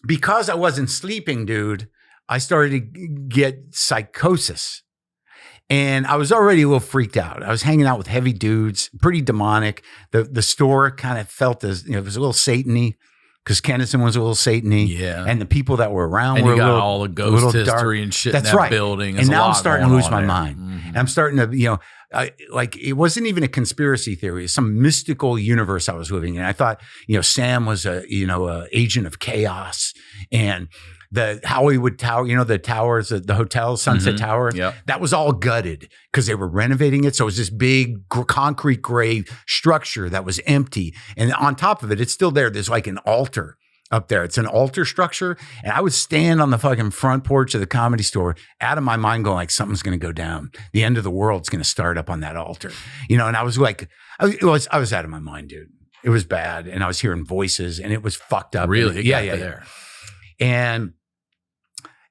because I wasn't sleeping, dude, I started to get psychosis. And I was already a little freaked out. I was hanging out with heavy dudes, pretty demonic. The store kind of felt as, it was a little Satan-y because Kinison was a little Satan-y. Yeah. And the people that were around and were you got a little, all the ghost history dark. And shit That's in that right. building. And now I'm starting to lose my there. mind. And I'm starting to, like it wasn't even a conspiracy theory. It's some mystical universe I was living in. I thought, Sam was a agent of chaos, and the Hollywood Tower, the towers, the hotel, Sunset Tower, that was all gutted because they were renovating it. So it was this big concrete gray structure that was empty. And on top of it, it's still there. There's like an altar up there. It's an altar structure. And I would stand on the fucking front porch of the Comedy Store out of my mind going like, something's going to go down. The end of the world's going to start up on that altar. And I was like, I was out of my mind, dude. It was bad. And I was hearing voices and it was fucked up. Really? Yeah. There. And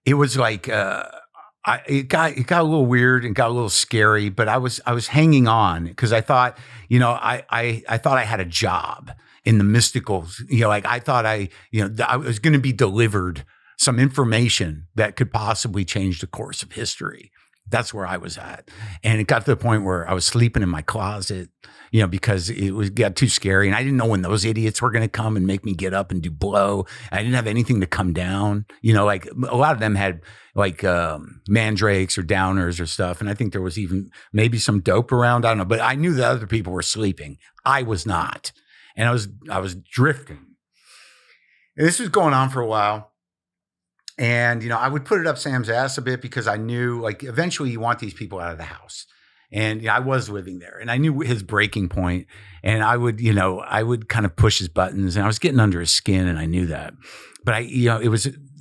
it was like, it got a little weird and got a little scary, but I was hanging on because I thought, I thought I had a job in the mystical, I thought I was going to be delivered some information that could possibly change the course of history. That's where I was at. And it got to the point where I was sleeping in my closet, because it got too scary. And I didn't know when those idiots were going to come and make me get up and do blow. I didn't have anything to come down. Like a lot of them had like mandrakes or downers or stuff. And I think there was even maybe some dope around. I don't know. But I knew that other people were sleeping. I was not. And I was drifting. And this was going on for a while. And, I would put it up Sam's ass a bit because I knew like eventually you want these people out of the house. And I was living there and I knew his breaking point, and I would kind of push his buttons, and I was getting under his skin, and I knew that. But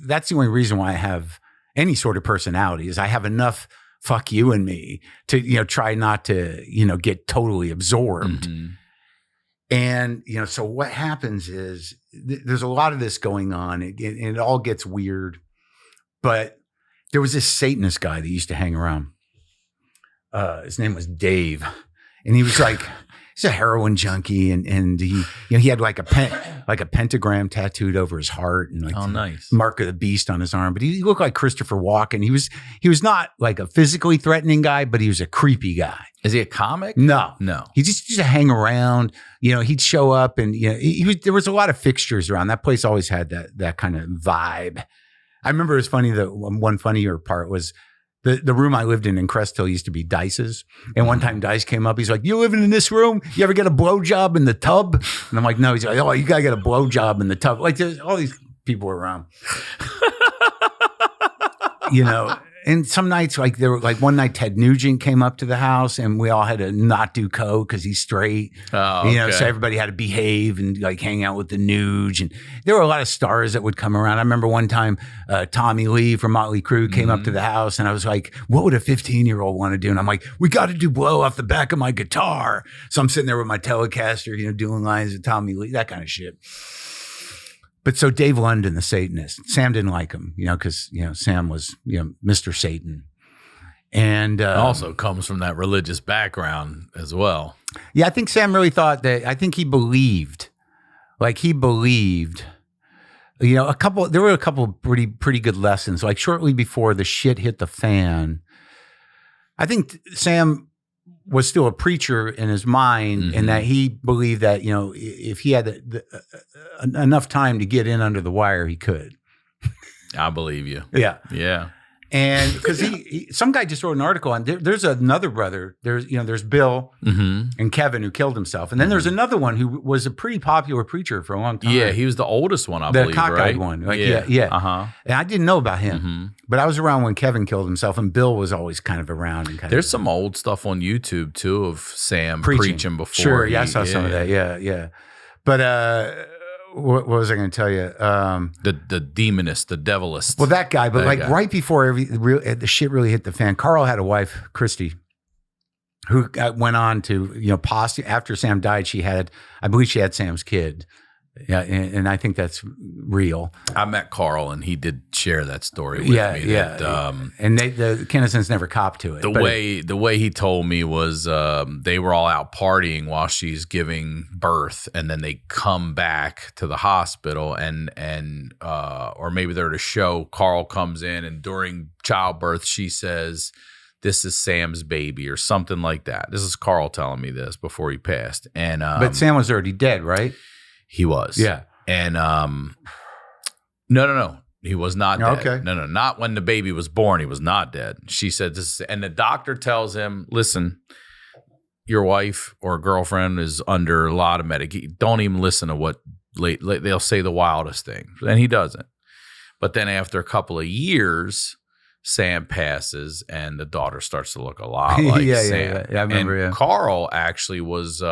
that's the only reason why I have any sort of personality is I have enough fuck you in me to, try not to, get totally absorbed. And, so what happens is there's a lot of this going on and it all gets weird. But there was this Satanist guy that used to hang around. his name was Dave, and he was like, he's a heroin junkie, and he, he had like a pentagram tattooed over his heart, and like nice mark of the beast on his arm. But he looked like Christopher Walken. He was not like a physically threatening guy, but he was a creepy guy. Is he a comic? No. He just used to hang around. He'd show up, and there was a lot of fixtures around. That place always had that kind of vibe. I remember it was funny. The one funnier part was the room I lived in Crest Hill used to be Dice's. And one time Dice came up. He's like, "You living in this room? You ever get a blowjob in the tub?" And I'm like, "No." He's like, "Oh, you got to get a blowjob in the tub." Like there's all these people were around. And some nights, like there were like one night Ted Nugent came up to the house, and we all had to not do coke because he's straight. Oh, okay. So everybody had to behave and like hang out with the Nuge. And there were a lot of stars that would come around. I remember one time Tommy Lee from Motley Crue came up to the house, and I was like, "What would a 15-year-old want to do?" And I'm like, "We got to do Blow off the back of my guitar." So I'm sitting there with my Telecaster, doing lines of Tommy Lee, that kind of shit. But so Dave London, the Satanist, Sam didn't like him, because, Sam was, Mr. Satan. And also comes from that religious background as well. Yeah, I think Sam really thought that, I think he believed, there were a couple pretty good lessons. Like shortly before the shit hit the fan, I think Sam was still a preacher in his mind, and that he believed that, if he had enough time to get in under the wire, he could. I believe you. Yeah. Yeah. And because some guy just wrote an article on, there's another brother, there's Bill and Kevin who killed himself. And then there's another one who was a pretty popular preacher for a long time. Yeah, he was the oldest one, I believe, the cockeyed one. Like, yeah. Uh-huh. And I didn't know about him, but I was around when Kevin killed himself, and Bill was always kind of around. And there's some old stuff on YouTube too of Sam preaching before. Sure, I saw some of that. Yeah. But what was I going to tell you? The demonist, the devilist. Well, that guy. But right before the shit really hit the fan, Carl had a wife, Christy, who went on to after Sam died, I believe she had Sam's kid. Yeah, and I think that's real. I met Carl, and he did share that story with me. Yeah. And the Kinisons never copped to it. The way he told me was they were all out partying while she's giving birth, and then they come back to the hospital, and or maybe they're at a show. Carl comes in, and during childbirth, she says, "This is Sam's baby," or something like that. This is Carl telling me this before he passed. And but Sam was already dead, right? He was. Yeah. And no. He was not dead. Okay. No, not when the baby was born. He was not dead. She said this, and the doctor tells him, "Listen, your wife or girlfriend is under a lot of medication. Don't even listen to what they'll say the wildest things." And he doesn't. But then after a couple of years, Sam passes, and the daughter starts to look a lot like Sam. Yeah, I remember. And Carl actually was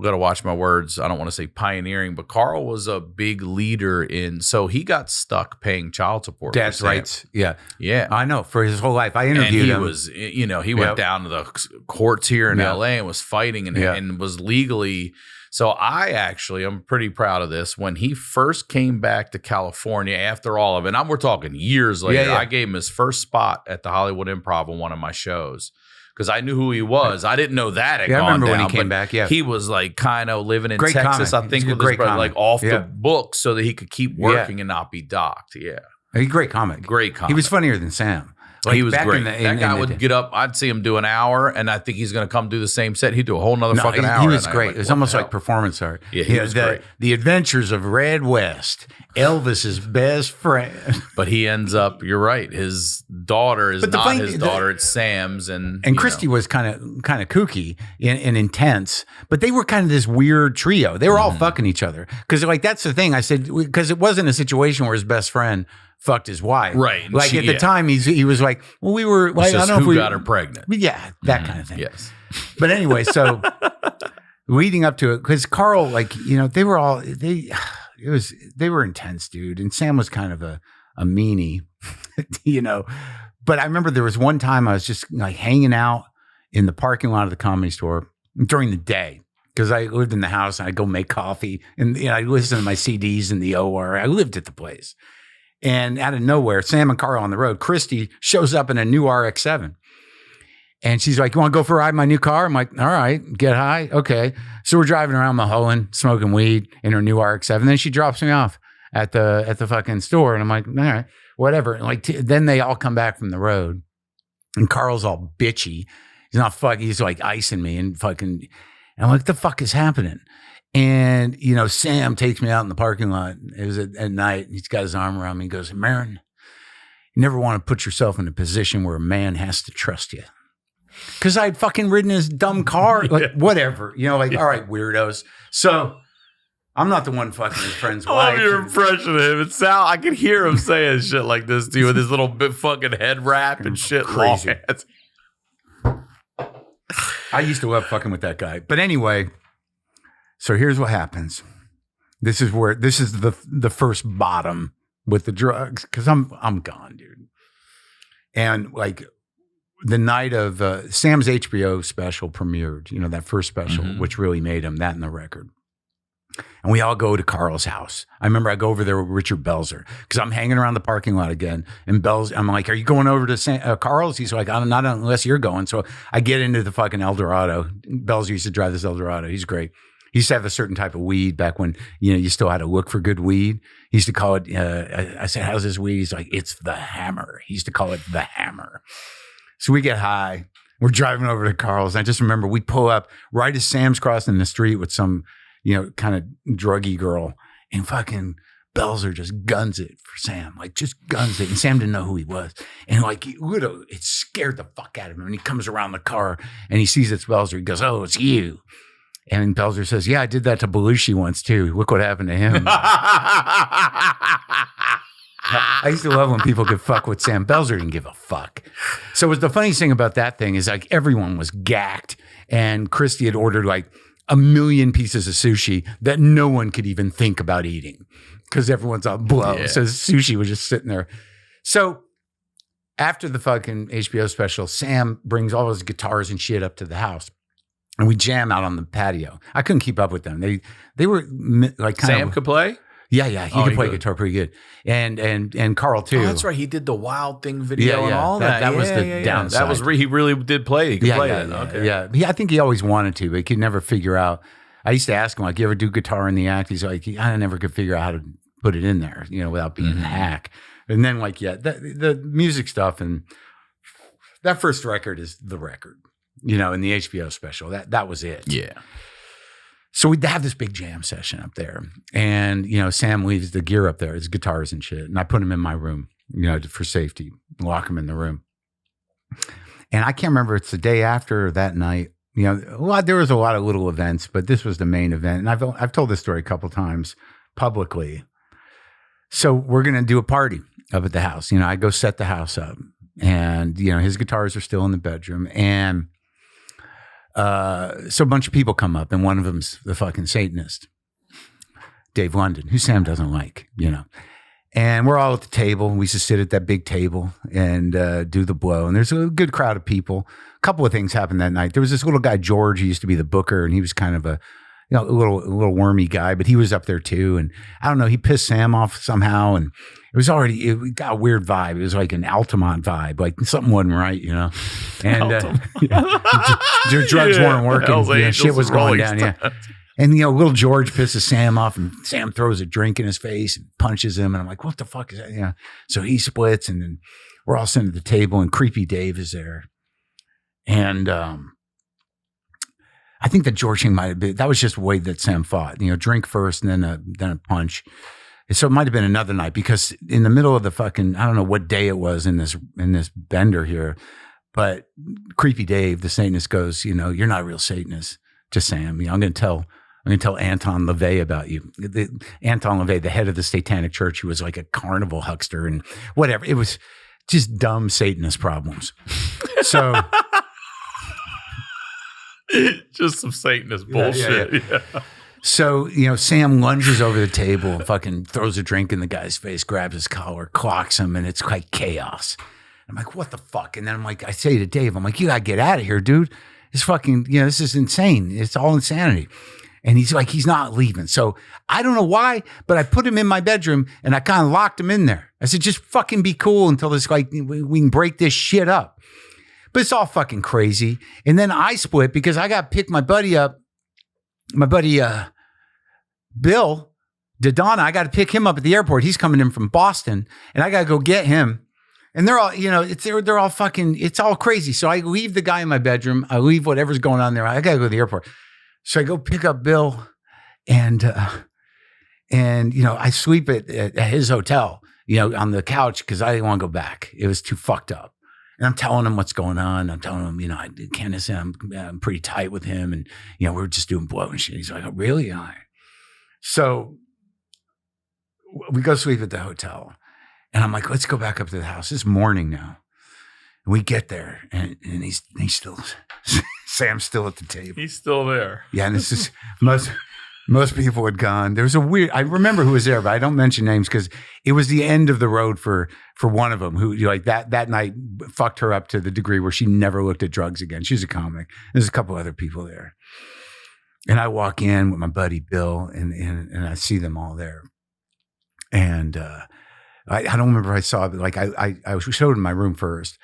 got to watch my words. I don't want to say pioneering, but Carl was a big leader so he got stuck paying child support. That's right. Yeah. Yeah. I know, for his whole life. I interviewed him. He went down to the courts here in LA and was fighting and was legally. So I'm pretty proud of this. When he first came back to California after all of it, and we're talking years later, I gave him his first spot at the Hollywood Improv on one of my shows. Because I knew who he was. I didn't know that had gone down. I remember when he came back, He was like kind of living in great Texas, comic. I think, with his brother, like off the books so that he could keep working and not be docked. Yeah. He's a great comic. He was funnier than Sam. Like he was great. That guy would get up. I'd see him do an hour, and I think he's going to come do the same set. He'd do a whole nother fucking hour. He was great. It was almost like performance art. Yeah, he was great. The Adventures of Red West, Elvis's best friend. But he ends up, you're right, his daughter is not his daughter, it's Sam's. And Christy was kind of kooky and intense, but they were kind of this weird trio. They were all fucking each other. Because that's the thing I said, because it wasn't a situation where his best friend fucked his wife. Right. Like at the time, he was like, well, we were, like, I don't know if we got her pregnant. Yeah, that kind of thing. Yes. But anyway, so leading up to it, because Carl, they were all, they were intense, dude. And Sam was kind of a meanie, But I remember there was one time I was just like hanging out in the parking lot of the Comedy Store during the day. Because I lived in the house and I'd go make coffee and I listened to my CDs in the OR. I lived at the place. And out of nowhere, Sam and Carl on the road, Christy shows up in a new RX-7. And she's like, you want to go for a ride in my new car? I'm like, all right, get high. Okay. So we're driving around Mulholland, smoking weed in her new RX-7. Then she drops me off at the fucking store. And I'm like, all right, whatever. And like, then they all come back from the road. And Carl's all bitchy. He's not fucking, he's like icing me and fucking, and I'm like, what the fuck is happening? And, you know, Sam takes me out in the parking lot. It was at night. And he's got his arm around me. He goes, Maron, you never want to put yourself in a position where a man has to trust you. Because I'd fucking ridden his dumb car, like whatever, you know, like, all right, weirdos. So I'm not the one fucking his friend's wife. I love your impression of him. I could hear him saying shit like this to you with his little bit fucking head wrap and shit. Crazy. I used to love fucking with that guy. But anyway, so here's what happens. This is the first bottom with the drugs, because I'm gone, dude. And like, the night of Sam's HBO special premiered, you know, that first special, which really made him that in the record. And we all go to Carl's house. I remember I go over there with Richard Belzer because I'm hanging around the parking lot again. And I'm like, are you going over to Carl's? He's like, I'm not unless you're going. So I get into the fucking Eldorado. Belzer used to drive this Eldorado. He's great. He used to have a certain type of weed back when, you know, you still had to look for good weed. He used to call it, I said, how's this weed? He's like, it's the Hammer. He used to call it the Hammer. So we get high. We're driving over to Carl's. And I just remember we pull up right as Sam's crossing the street with some, you know, kind of druggy girl. And fucking Belzer just guns it for Sam. Like, just guns it. And Sam didn't know who he was. And like, it scared the fuck out of him. And he comes around the car and he sees it's Belzer. He goes, oh, it's you. And Belzer says, yeah, I did that to Belushi once too. Look what happened to him. I used to love when people could fuck with Sam. Belzer didn't give a fuck. So the funniest thing about that thing is like everyone was gacked, and Christy had ordered like 1 million pieces of sushi that no one could even think about eating because everyone's on blow. Yeah. So sushi was just sitting there. So after the fucking HBO special, Sam brings all his guitars and shit up to the house. And we jam out on the patio. I couldn't keep up with them. They were like kind Sam could play? Yeah, he could play guitar pretty good. And Carl too. Oh, that's right. He did the Wild Thing video and all that. That was the downside. That was he really did play. He could play it. Okay. Yeah. I think he always wanted to, but he could never figure out. I used to ask him, like, you ever do guitar in the act? He's like, I never could figure out how to put it in there, you know, without being a hack. And then like, the music stuff, and that first record is the record, you know, in the HBO special. That was it. Yeah. So we'd have this big jam session up there, and, you know, Sam leaves the gear up there, his guitars and shit. And I put him in my room, you know, for safety, lock him in the room. And I can't remember, it's the day after that night, you know, there was a lot of little events, but this was the main event. And I've told this story a couple times publicly. So we're going to do a party up at the house. You know, I go set the house up, and, you know, his guitars are still in the bedroom, and so a bunch of people come up, and one of them's the fucking Satanist, Dave London, who Sam doesn't like, you know. And we're all at the table. We used to sit at that big table and do the blow. And there's a good crowd of people. A couple of things happened that night. There was this little guy, George, who used to be the booker, and he was kind of a little wormy guy, but he was up there too. And I don't know, he pissed Sam off somehow, and it got a weird vibe. It was like an Altamont vibe, like something wasn't right, you know. And drugs weren't working. Shit was going down. Yeah. And, you know, little George pisses Sam off, and Sam throws a drink in his face and punches him. And I'm like, what the fuck is that? Yeah. So he splits, and then we're all sitting at the table, and Creepy Dave is there. And I think that George thing might have been, that was just the way that Sam fought, you know, drink first and then a punch. So it might have been another night, because in the middle of the fucking, I don't know what day it was in this bender here, but Creepy Dave, the Satanist, goes, you know, you're not a real Satanist to Sam. You know, I'm going to tell Anton LaVey about you. Anton LaVey, the head of the Satanic Church, who was like a carnival huckster and whatever. It was just dumb Satanist problems. So just some Satanist bullshit. Yeah. So, you know, Sam lunges over the table and fucking throws a drink in the guy's face, grabs his collar, clocks him, and it's like chaos. I'm like, what the fuck? And then I'm like, I say to Dave, I'm like, you gotta get out of here, dude. It's fucking, you know, this is insane. It's all insanity. And he's like, he's not leaving. So I don't know why, but I put him in my bedroom and I kind of locked him in there. I said, just fucking be cool until this, like, we can break this shit up. But it's all fucking crazy. And then I split because I got to pick my buddy up, Bill Dodonna. I got to pick him up at the airport. He's coming in from Boston and I got to go get him. And they're all, you know, they're all fucking, it's all crazy. So I leave the guy in my bedroom. I leave whatever's going on there. I got to go to the airport. So I go pick up Bill and you know, I sleep at his hotel, you know, on the couch because I didn't want to go back. It was too fucked up. And I'm telling him what's going on. I'm telling him, you know, Kinison, I'm pretty tight with him. And, you know, we're just doing blow and shit. He's like, oh, really? All right. So we go sleep at the hotel. And I'm like, let's go back up to the house. It's morning now. And we get there and he's still, Sam's still at the table. He's still there. Yeah. And this is, most people had gone. There was a weird, I remember who was there, but I don't mention names because it was the end of the road for one of them who, like, that night fucked her up to the degree where she never looked at drugs again. She's a comic. There's a couple other people there. And I walk in with my buddy Bill and I see them all there. And I don't remember if I saw it, but like I showed in my room first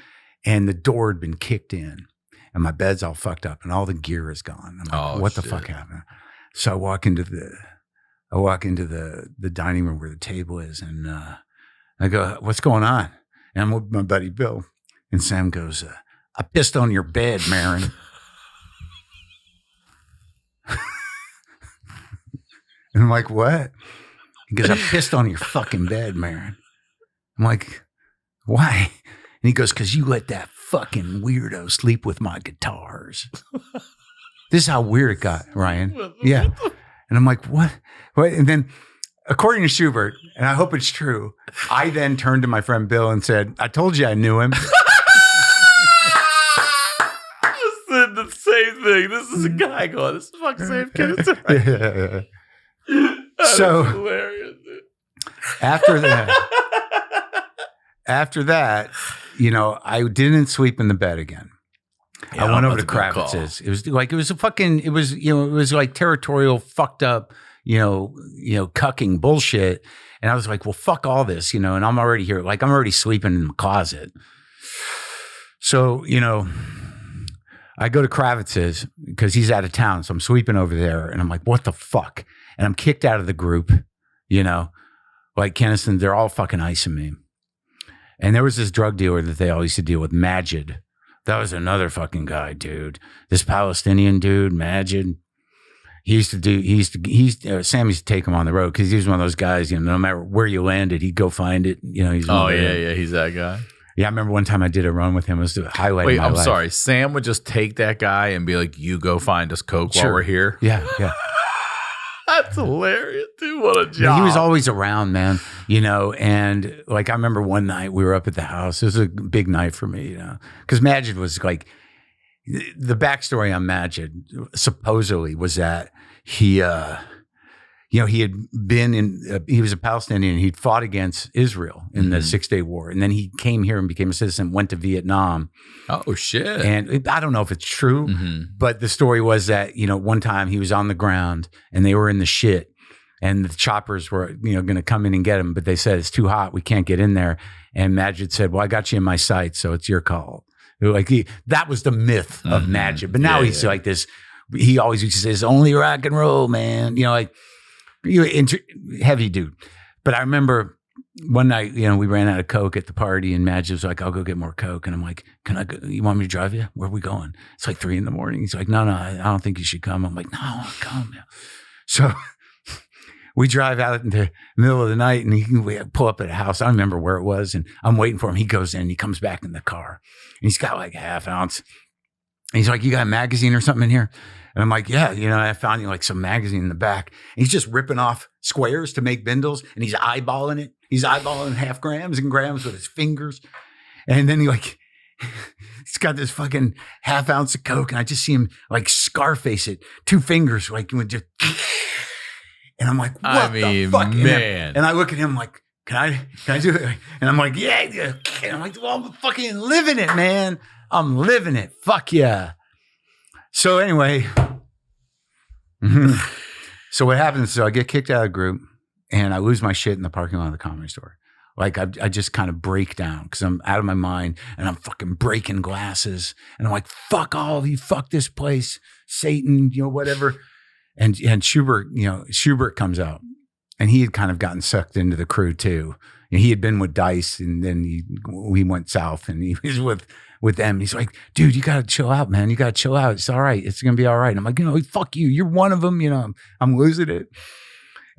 and the door had been kicked in and my bed's all fucked up and all the gear is gone. I'm like, what the fuck happened? So I walk into the dining room where the table is and I go, what's going on? And I'm with my buddy Bill and Sam goes, I pissed on your bed, Maron. And I'm like, what? He goes, I pissed on your fucking bed, Maron. I'm like, why? And he goes, because you let that fucking weirdo sleep with my guitars. This is how weird it got, Ryan. Yeah. And I'm like, what? And then, according to Schubert, and I hope it's true, I then turned to my friend Bill and said, I told you I knew him. I said the same thing. This is a guy going, this is fucking Sam Kinison. Yeah. So hilarious, dude. After that, you know, I didn't sleep in the bed again. Yeah, I went over to Kravitz's. It was like territorial, fucked up, cucking bullshit. And I was like, well, fuck all this, and I'm already here. Like, I'm already sleeping in the closet. So, I go to Kravitz's because he's out of town. So I'm sleeping over there and I'm like, what the fuck? And I'm kicked out of the group, like Kinison, they're all fucking icing me. And there was this drug dealer that they all used to deal with, Majid. That was another fucking guy, dude. This Palestinian dude, Majid. Sam used to take him on the road because he was one of those guys, no matter where you landed, he'd go find it. He's he's that guy. Yeah, I remember one time I did a run with him. It was to highlight my life. Wait, I'm sorry. Sam would just take that guy and be like, you go find us coke while we're here? Yeah. That's hilarious, dude. What a job. Yeah, he was always around, man, and like I remember one night we were up at the house. It was a big night for me, because Majid was like, the backstory on Majid supposedly was that he had been he was a Palestinian. He'd fought against Israel in the 6-Day War. And then he came here and became a citizen, went to Vietnam. Oh, shit. And I don't know if it's true, but the story was that, one time he was on the ground and they were in the shit and the choppers were, going to come in and get him. But they said, it's too hot. We can't get in there. And Majid said, well, I got you in my sights, so it's your call. Like that was the myth of Majid. But now he's like this, he always used to say, it's only rock and roll, man. Heavy dude. But I remember one night, we ran out of Coke at the party and Majid was like, I'll go get more Coke. And I'm like, can I go? You want me to drive you? Where are we going? It's like 3 a.m. He's like, no, I don't think you should come. I'm like, no, I'll come. So we drive out in the middle of the night and we pull up at a house. I don't remember where it was. And I'm waiting for him. He goes in, he comes back in the car and he's got like a half ounce. And he's like, you got a magazine or something in here? And I'm like, yeah, I found like some magazine in the back. And he's just ripping off squares to make bindles and he's eyeballing it. He's eyeballing half grams and grams with his fingers. And then he's got this fucking half ounce of Coke and I just see him like Scarface it, 2 fingers, like just, and I'm like, what the fuck? Man. And I look at him like, can I do it? And I'm like, yeah. And I'm like, well, I'm fucking living it, man. I'm living it. Fuck yeah. So anyway, So what happens is I get kicked out of the group and I lose my shit in the parking lot of the Comedy Store. Like I just kind of break down because I'm out of my mind and I'm fucking breaking glasses and I'm like, fuck all of you, fuck this place, Satan, whatever. And Schubert comes out and he had kind of gotten sucked into the crew too. And he had been with Dice and then we went south and he was with them. He's like, dude, you got to chill out, man. You got to chill out. It's all right. It's going to be all right. And I'm like, fuck you. You're one of them. I'm losing it.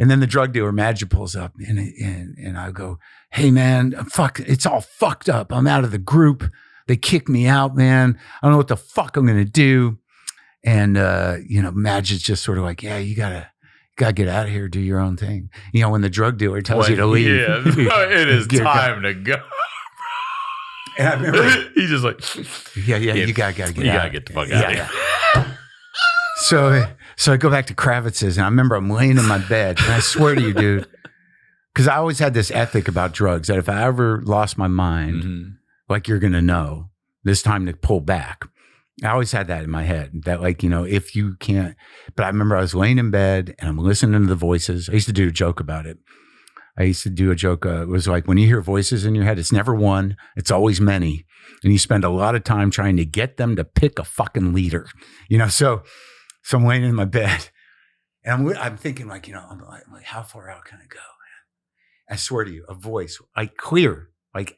And then the drug dealer, Madge, pulls up and I go, hey, man, fuck, it's all fucked up. I'm out of the group. They kicked me out, man. I don't know what the fuck I'm going to do. And, Madge is just sort of like, yeah, you gotta get out of here, do your own thing. When the drug dealer tells you to leave. Yeah, it is time to go. And I remember he's just like, yeah, you gotta get out. You gotta get the fuck out of here. So I go back to Kravitz's and I remember I'm laying in my bed and I swear to you, dude, because I always had this ethic about drugs that if I ever lost my mind, like you're going to know, this time to pull back. I always had that in my head that if you can't, but I remember I was laying in bed and I'm listening to the voices. I used to do a joke about it. It was like when you hear voices in your head, it's never one, it's always many. And you spend a lot of time trying to get them to pick a fucking leader, So I'm laying in my bed and I'm thinking I'm like, how far out can I go, man? I swear to you, a voice, clear,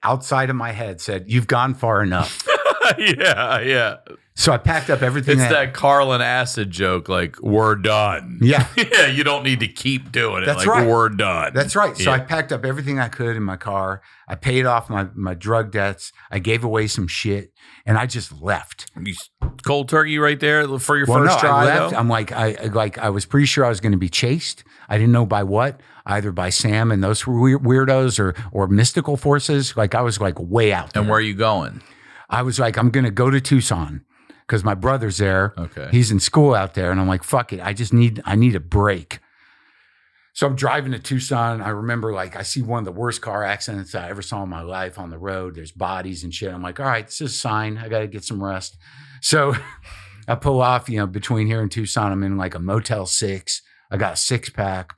outside of my head said, you've gone far enough. Yeah. So I packed up everything. It's that Carl and Acid joke, we're done. Yeah. Yeah, you don't need to keep doing it. That's right. We're done. That's right. So I packed up everything I could in my car. I paid off my drug debts. I gave away some shit and I just left. Cold turkey right there for your first try, I left. though? I'm I was pretty sure I was going to be chased. I didn't know by what, either by Sam and those weirdos or mystical forces. I was way out there. And where are you going? I was like, I'm going to go to Tucson because my brother's there. Okay. He's in school out there. And I'm like, fuck it. I need a break. So I'm driving to Tucson. I remember I see one of the worst car accidents I ever saw in my life on the road. There's bodies and shit. I'm like, all right, this is a sign. I got to get some rest. So I pull off, between here and Tucson, I'm in a Motel 6. I got a 6-pack.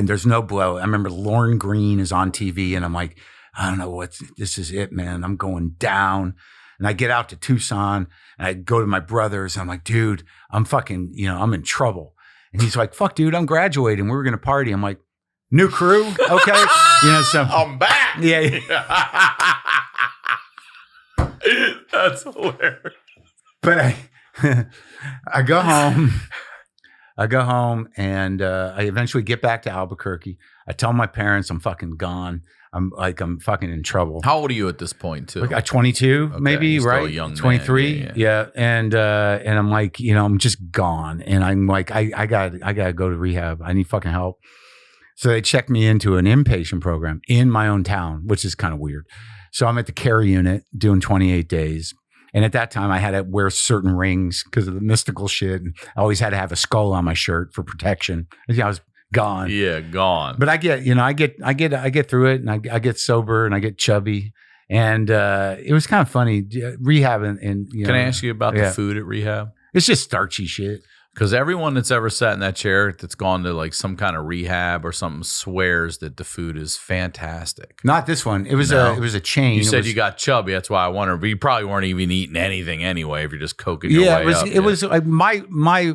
There's no blow. I remember Lauren Green is on TV and I'm like, I don't know this is it, man. I'm going down. And I get out to Tucson and I go to my brother's. And I'm like, dude, I'm fucking, I'm in trouble. And he's like, fuck, dude, I'm graduating. We were going to party. I'm like, new crew? Okay. So I'm back. Yeah. That's hilarious. But I go home. And I eventually get back to Albuquerque. I tell my parents I'm fucking gone. I'm fucking in trouble. How old are you at this point, too? 22, okay, maybe, still right? a young 23, man. yeah. And I'm like, I'm just gone. And I'm like, I gotta go to rehab. I need fucking help. So they checked me into an inpatient program in my own town, which is kind of weird. So I'm at the care unit doing 28 days. And at that time, I had to wear certain rings because of the mystical shit. And I always had to have a skull on my shirt for protection. I was gone. Yeah, gone. But I get through it, and I get sober, and I get chubby, and it was kind of funny rehab. And can I ask you about the food at rehab? It's just starchy shit. Because everyone that's ever sat in that chair that's gone to some kind of rehab or something swears that the food is fantastic. Not this one. It was a chain. You said you got chubby. That's why I wondered. But you probably weren't even eating anything anyway if you're just coking your way up. It was like my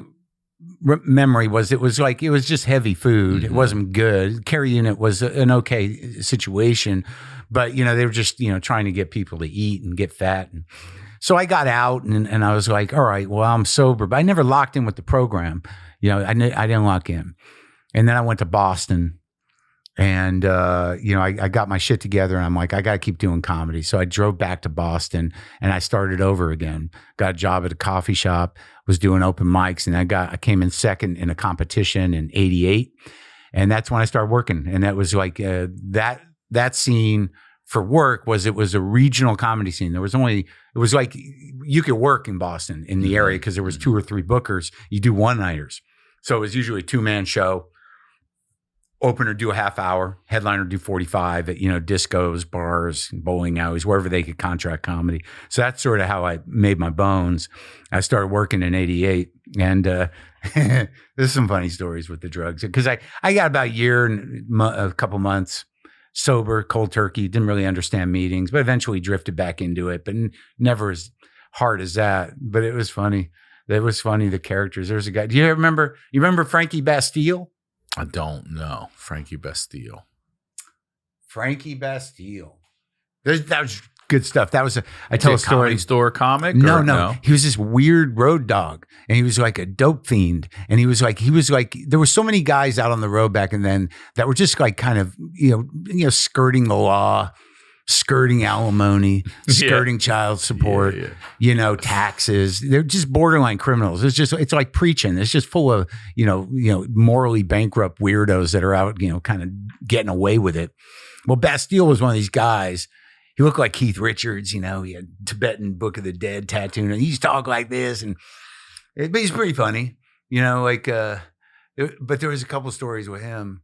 memory was it was just heavy food. Mm-hmm. It wasn't good. Care unit was an okay situation, but they were just trying to get people to eat and get fat. And so I got out and I was like, all right, well, I'm sober, but I never locked in with the program. I didn't lock in. And then I went to Boston and, I got my shit together and I'm like, I got to keep doing comedy. So I drove back to Boston and I started over again. Got a job at a coffee shop, was doing open mics, and I came in second in a competition in 88. And that's when I started working. And that was that scene for work was a regional comedy scene. It was like you could work in Boston in the area because there was 2 or 3 bookers. You do one-nighters. So it was usually a 2-man show. opener do a half hour, headliner do 45 at, discos, bars, bowling alleys, wherever they could contract comedy. So that's sort of how I made my bones. I started working in 88, and there's some funny stories with the drugs, because I got about a year and a couple months sober, cold turkey, didn't really understand meetings, but eventually drifted back into it, but never as hard as that. But it was funny. It was funny, the characters. There's a guy. Do you remember Frankie Bastille? I don't know. Frankie Bastille. Frankie Bastille. That was good stuff. That was I tell a story. Comedy store comic? No. He was this weird road dog, and he was like a dope fiend. And he was like, there were so many guys out on the road back and then that were just like kind of, skirting the law, skirting alimony, skirting child support, taxes. They're just borderline criminals. It's like preaching. It's just full of, morally bankrupt weirdos that are out, kind of getting away with it. Well, Bastille was one of these guys. He looked like Keith Richards, he had Tibetan Book of the Dead tattooed, and he used to talk like this, but he's pretty funny, but there was a couple stories with him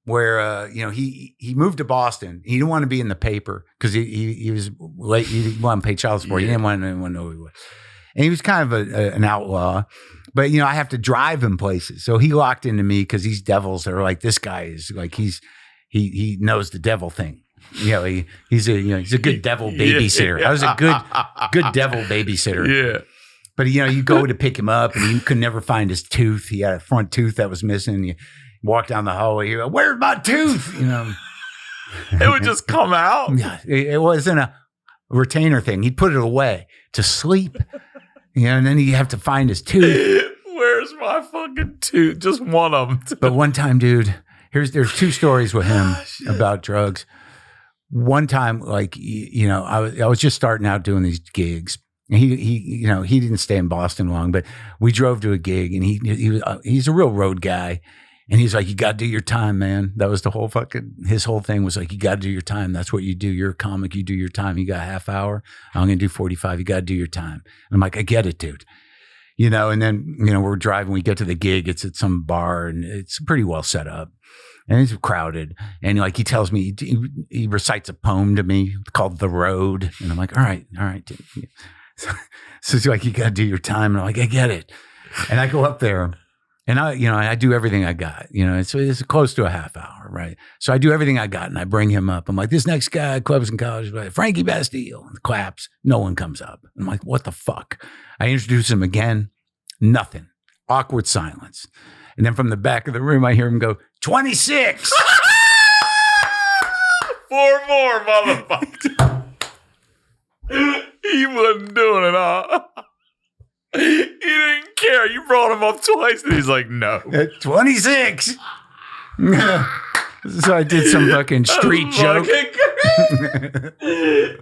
where he moved to Boston. He didn't want to be in the paper because he was late. He wanted to pay child support. He didn't want anyone to know who he was, and he was kind of an outlaw. But I have to drive him places, so he locked into me because these devils are like, this guy is like he knows the devil thing. He's a good devil babysitter. I was a good devil babysitter. Yeah. But you go to pick him up and you could never find his tooth. He had a front tooth that was missing. You walk down the hallway, you go, "Where's my tooth?" It would just come out. Yeah, it wasn't a retainer thing. He'd put it away to sleep. And then he'd have to find his tooth. Where's my fucking tooth? Just one of them. But one time, dude, there's two stories with him about drugs. One time, I was just starting out doing these gigs. And he didn't stay in Boston long, but we drove to a gig, and he's a real road guy. And he's like, "You got to do your time, man." That was his whole thing was like, "You got to do your time. That's what you do. You're a comic. You do your time. You got a half hour. I'm going to do 45. You got to do your time." And I'm like, "I get it, dude." And then, we're driving, we get to the gig. It's at some bar, and it's pretty well set up. And it's crowded. And he tells me, he recites a poem to me called "The Road." And I'm like, all right. So it's like, "You got to do your time." And I'm like, "I get it." And I go up there and I do everything I got, it's close to a half hour. Right. So I do everything I got and I bring him up. I'm like, "This next guy, clubs in college, Frankie Bastille." And claps. No one comes up. I'm like, what the fuck? I introduce him again. Nothing. Awkward silence. And then from the back of the room, I hear him go, "26. 4 more, motherfucker. He wasn't doing it, huh? He didn't care. You brought him up twice, and he's like, "No." 26. So I did some fucking street joke.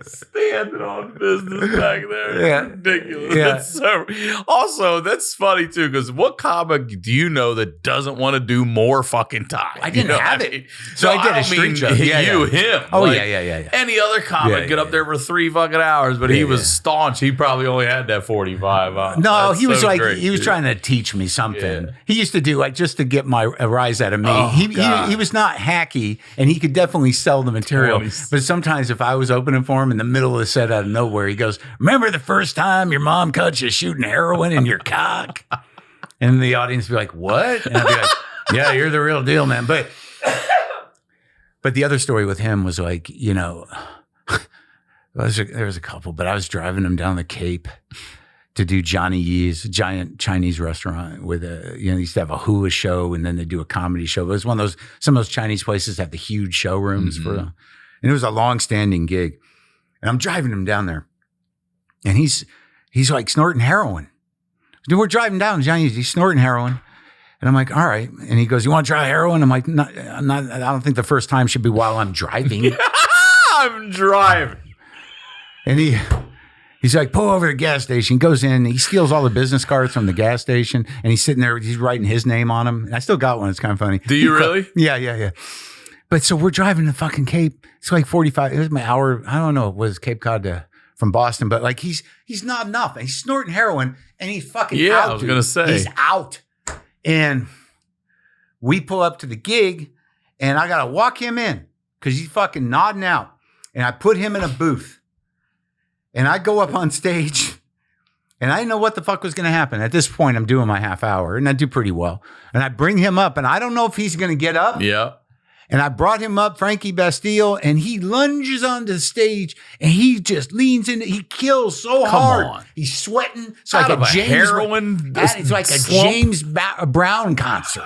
Standing on business back there. Yeah. Ridiculous. Yeah. That's funny too, because what comic do you know that doesn't want to do more fucking time? I didn't have it. So I did a street joke. Him. Oh, yeah. Any other comic get up there for 3 fucking hours, but he was staunch. He probably only had that 45. No, he was great, he was trying to teach me something. Yeah. He used to do just to get a rise out of me. Oh, he was not hacky, and he could definitely sell the material. But sometimes if I was opening for him in the middle of the set out of nowhere, he goes, "Remember the first time your mom caught you shooting heroin in your cock?" And the audience would be like, "What?" And I'd be like, "Yeah, you're the real deal, man." But the other story with him was like, there was a couple, but I was driving him down the Cape to do Johnny Yee's, a giant Chinese restaurant with they used to have a hula show, and then they do a comedy show. It was some of those Chinese places have the huge showrooms and it was a long-standing gig. And I'm driving him down there, and he's like snorting heroin. Dude, we're driving down Johnny's, he's snorting heroin. And I'm like, "All right." And he goes, "You want to try heroin?" I'm like, I don't think the first time should be while I'm driving. I'm driving. And he's like, "Pull over to the gas station." He goes in, he steals all the business cards from the gas station, and he's sitting there, he's writing his name on them. And I still got one. It's kind of funny. Do you really? Yeah. But so we're driving to fucking Cape. It's like 45. It was my hour. I don't know. It was Cape Cod from Boston, but like he's not enough. He's snorting heroin, and he's fucking out. I was going to say. He's out. And we pull up to the gig, And I got to walk him in because he's fucking nodding out. And I put him in a booth. And I go up on stage. And I didn't know what the fuck was going to happen. At this point, I'm doing my half hour. And I do pretty well. And I bring him up. And I don't know if he's going to get up. Yeah. And I brought him up, Frankie Bastille. And he lunges onto the stage. And he just leans in. He kills so hard. On. He's sweating. It's Out like of a James heroin. It's like a James Brown concert.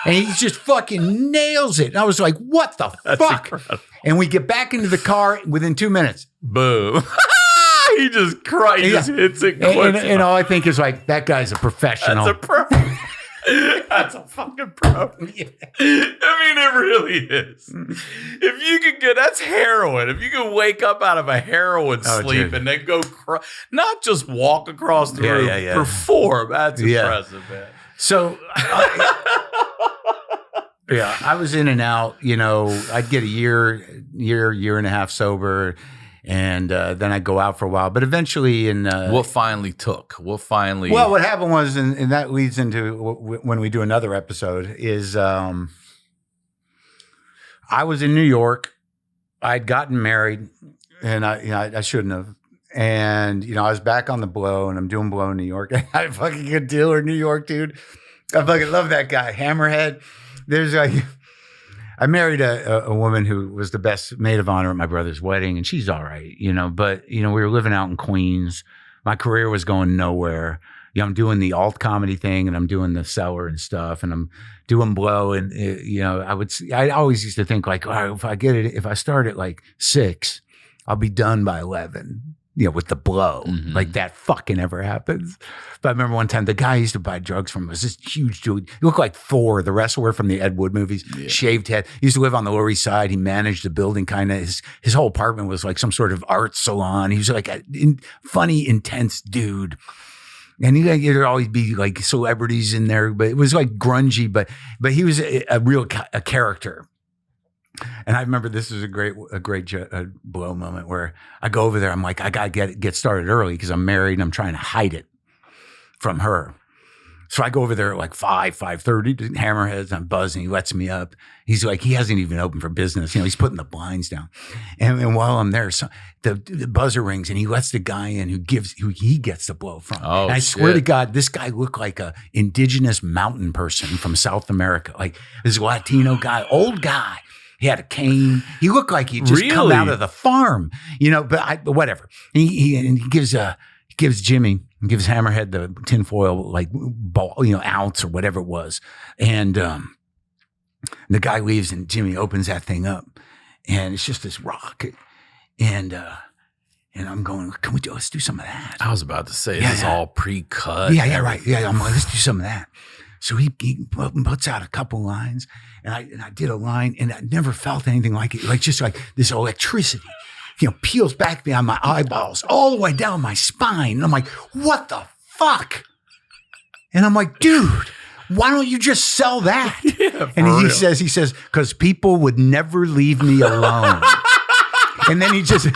And he just fucking nails it. And I was like, what the fuck? Incredible. And we get back into the car within 2 minutes. Boom. He just cries. He just hits it quick. And all I think is like, that guy's a professional. That's a pro. That's a fucking pro. Yeah. I mean, it really is. If you could get, that's heroin. If you could wake up out of a heroin sleep and then go, not just walk across the room, perform. That's impressive, man. So, I was in and out. You know, I'd get a year and a half sober, and then I'd go out for a while. But eventually, what finally took? Well, what happened was, and that leads into when we do another episode, is I was in New York. I'd gotten married, and I shouldn't have. And, I was back on the blow, and I'm doing blow in New York. I had a fucking good dealer in New York, dude. I fucking love that guy, Hammerhead. I married a woman who was the best maid of honor at my brother's wedding, and she's all right, But, we were living out in Queens. My career was going nowhere. I'm doing the alt comedy thing, and I'm doing the Cellar and stuff, and I'm doing blow. And, I always used to think like, all right, if I start at like 6, I'll be done by 11. With the blow, like that fucking ever happens. But I remember one time the guy I used to buy drugs from was this huge dude. He looked like Thor, the wrestler from the Ed Wood movies, shaved head. He used to live on the Lower East Side. He managed the building kind of. His whole apartment was like some sort of art salon. He was like a funny, intense dude. And there'd always be like celebrities in there, but it was like grungy, but he was a real character. And I remember this was a great blow moment where I go over there. I'm like, I got to get started early because I'm married and I'm trying to hide it from her. So I go over there at like 5:30, Hammerheads. I'm buzzing. He lets me up. He's like, he hasn't even opened for business. He's putting the blinds down. And while I'm there, so the buzzer rings and he lets the guy in who he gets the blow from. Oh, and I swear to God, this guy looked like a indigenous mountain person from South America. Like this Latino guy, old guy. He had a cane. He looked like he'd just come out of the farm, but whatever. He gives Hammerhead the tinfoil, like ball, ounce or whatever it was. And the guy leaves and Jimmy opens that thing up and it's just this rock. And I'm going, let's do some of that. I was about to say, this is all pre-cut. Yeah, right. Yeah, I'm like, let's do some of that. So he puts out a couple lines, and I did a line, and I never felt anything like it, just like this electricity, peels back behind my eyeballs, all the way down my spine. And I'm like, what the fuck? And I'm like, dude, why don't you just sell that? Yeah, and he says, because people would never leave me alone. And then he just...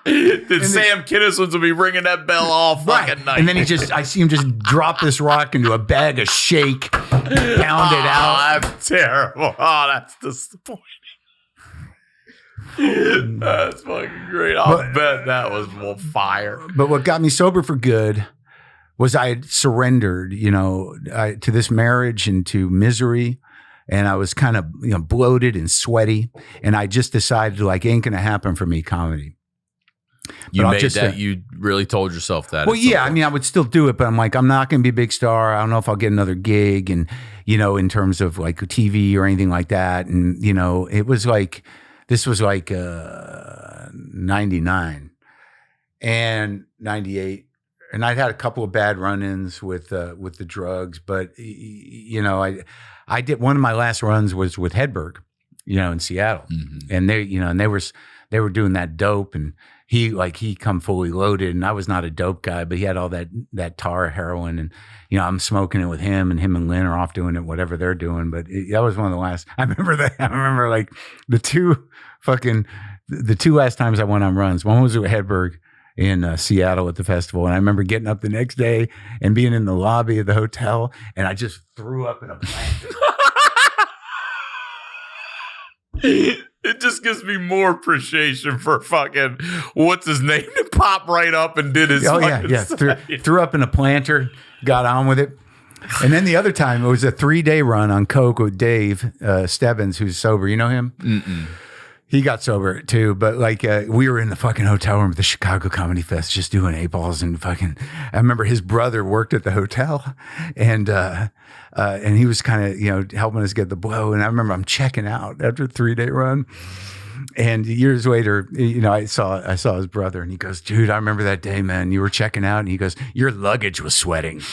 Sam Kinison will be ringing that bell all fucking night. And then I see him just drop this rock into a bag of shake, pound it out. That's terrible. Oh, that's disappointing. That's fucking great. I'll bet that was fire. But what got me sober for good was I had surrendered, to this marriage and to misery. And I was kind of, bloated and sweaty. And I just decided, ain't going to happen for me, comedy. You made that. You really told yourself that. Well, yeah. I mean, I would still do it, but I'm like, I'm not going to be a big star. I don't know if I'll get another gig, and in terms of like TV or anything like that. And it was like, this was like 99 and 98, and I'd had a couple of bad run-ins with the drugs, but I did one of my last runs was with Hedberg, in Seattle, and they were doing that dope and. He come fully loaded, and I was not a dope guy, but he had all that tar heroin, and I'm smoking it with him, and Lynn are off doing it, whatever they're doing. But that was one of the last. I remember like the two last times I went on runs. One was with Hedberg in Seattle at the festival, and I remember getting up the next day and being in the lobby of the hotel, and I just threw up in a blanket. It just gives me more appreciation for fucking what's his name to pop right up and did his. Oh yeah. Threw up in a planter, got on with it. And then the other time, it was a 3-day run on coke with Dave Stebbins, who's sober. You know him? Mm-mm. He got sober too, but like we were in the fucking hotel room at the Chicago Comedy Fest, just doing 8-balls and fucking. I remember his brother worked at the hotel, and he was kind of helping us get the blow. And I remember I'm checking out after a 3-day run, and years later, I saw his brother, and he goes, "Dude, I remember that day, man. You were checking out," and he goes, "Your luggage was sweating."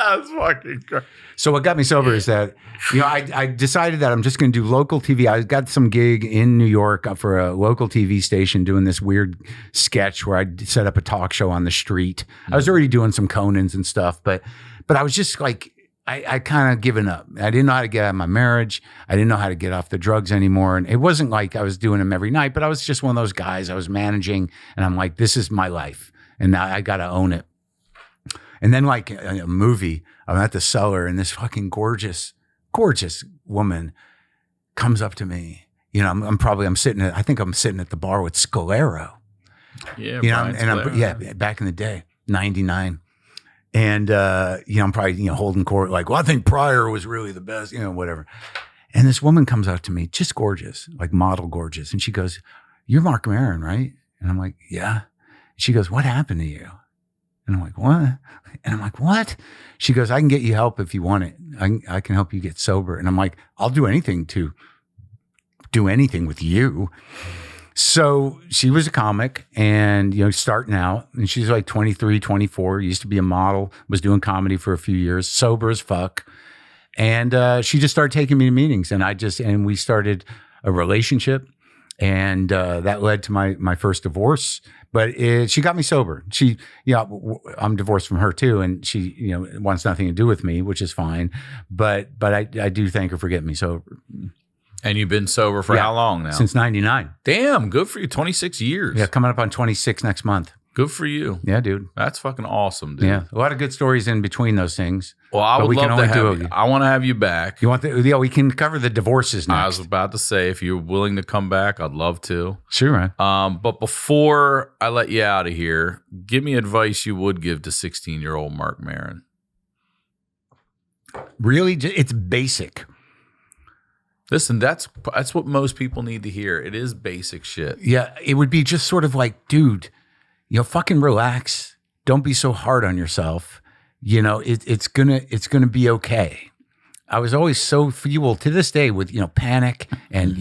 That's fucking crazy. So what got me sober is that, I decided that I'm just going to do local TV. I got some gig in New York for a local TV station doing this weird sketch where I set up a talk show on the street. I was already doing some Conans and stuff, but I was just like, I kind of given up. I didn't know how to get out of my marriage. I didn't know how to get off the drugs anymore. And it wasn't like I was doing them every night, but I was just one of those guys I was managing. And I'm like, this is my life. And now I got to own it. And then like a movie, I'm at the cellar and this fucking gorgeous woman comes up to me. I'm sitting at the bar with Scalero. Yeah. Back in the day, 99. And, I'm probably, holding court like, well, I think Pryor was really the best, whatever. And this woman comes up to me, just gorgeous, like model gorgeous. And she goes, "You're Marc Maron, right?" And I'm like, "Yeah." She goes, "What happened to you?" And I'm like, "What?" And I'm like, "What?" She goes, "I can get you help if you want it. I can help you get sober." And I'm like, "I'll do anything to do anything with you." So she was a comic and, starting out, and she's like 23, 24, used to be a model, was doing comedy for a few years, sober as fuck. And she just started taking me to meetings, and we started a relationship, and that led to my first divorce. But she got me sober. I'm divorced from her too, and she, wants nothing to do with me, which is fine. But I do thank her for getting me sober. And you've been sober for how long now? Since 99. Damn, good for you. 26 years. Yeah, coming up on 26 next month. Good for you. Yeah, dude. That's fucking awesome, dude. Yeah, a lot of good stories in between those things. Well, I would love to have you. I want to have you back. You want we can cover the divorces next. I was about to say, if you're willing to come back, I'd love to. Sure, man. But before I let you out of here, give me advice you would give to 16-year-old Marc Maron. Really? It's basic. Listen, that's what most people need to hear. It is basic shit. Yeah, it would be just sort of like, dude, fucking relax. Don't be so hard on yourself. It's gonna be okay. I was always so fueled to this day with panic and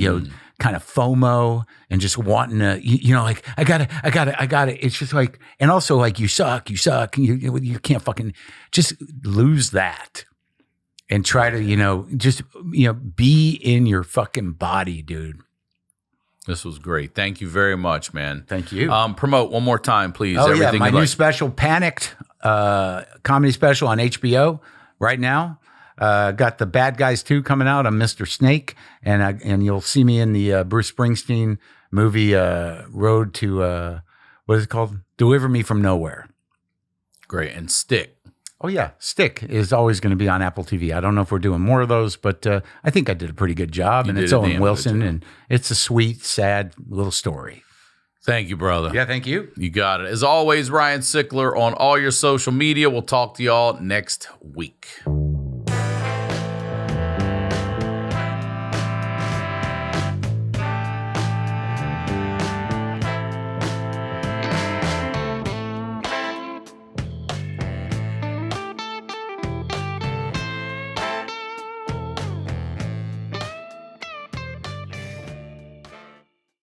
kind of FOMO and just wanting to like I got it. It's just like, and also like you suck. You can't fucking just lose that. And try to, be in your fucking body, dude. This was great. Thank you very much, man. Thank you. Promote one more time, please. Oh, yeah, my new special, Panicked, comedy special on HBO right now. Got The Bad Guys 2 coming out. I'm Mr. Snake. And you'll see me in the Bruce Springsteen movie, Road to, what is it called? Deliver Me From Nowhere. Great. And Stick. Oh, yeah. Stick is always going to be on Apple TV. I don't know if we're doing more of those, but I think I did a pretty good job. And it's Owen Wilson, and it's a sweet, sad little story. Thank you, brother. Yeah, thank you. You got it. As always, Ryan Sickler on all your social media. We'll talk to y'all next week.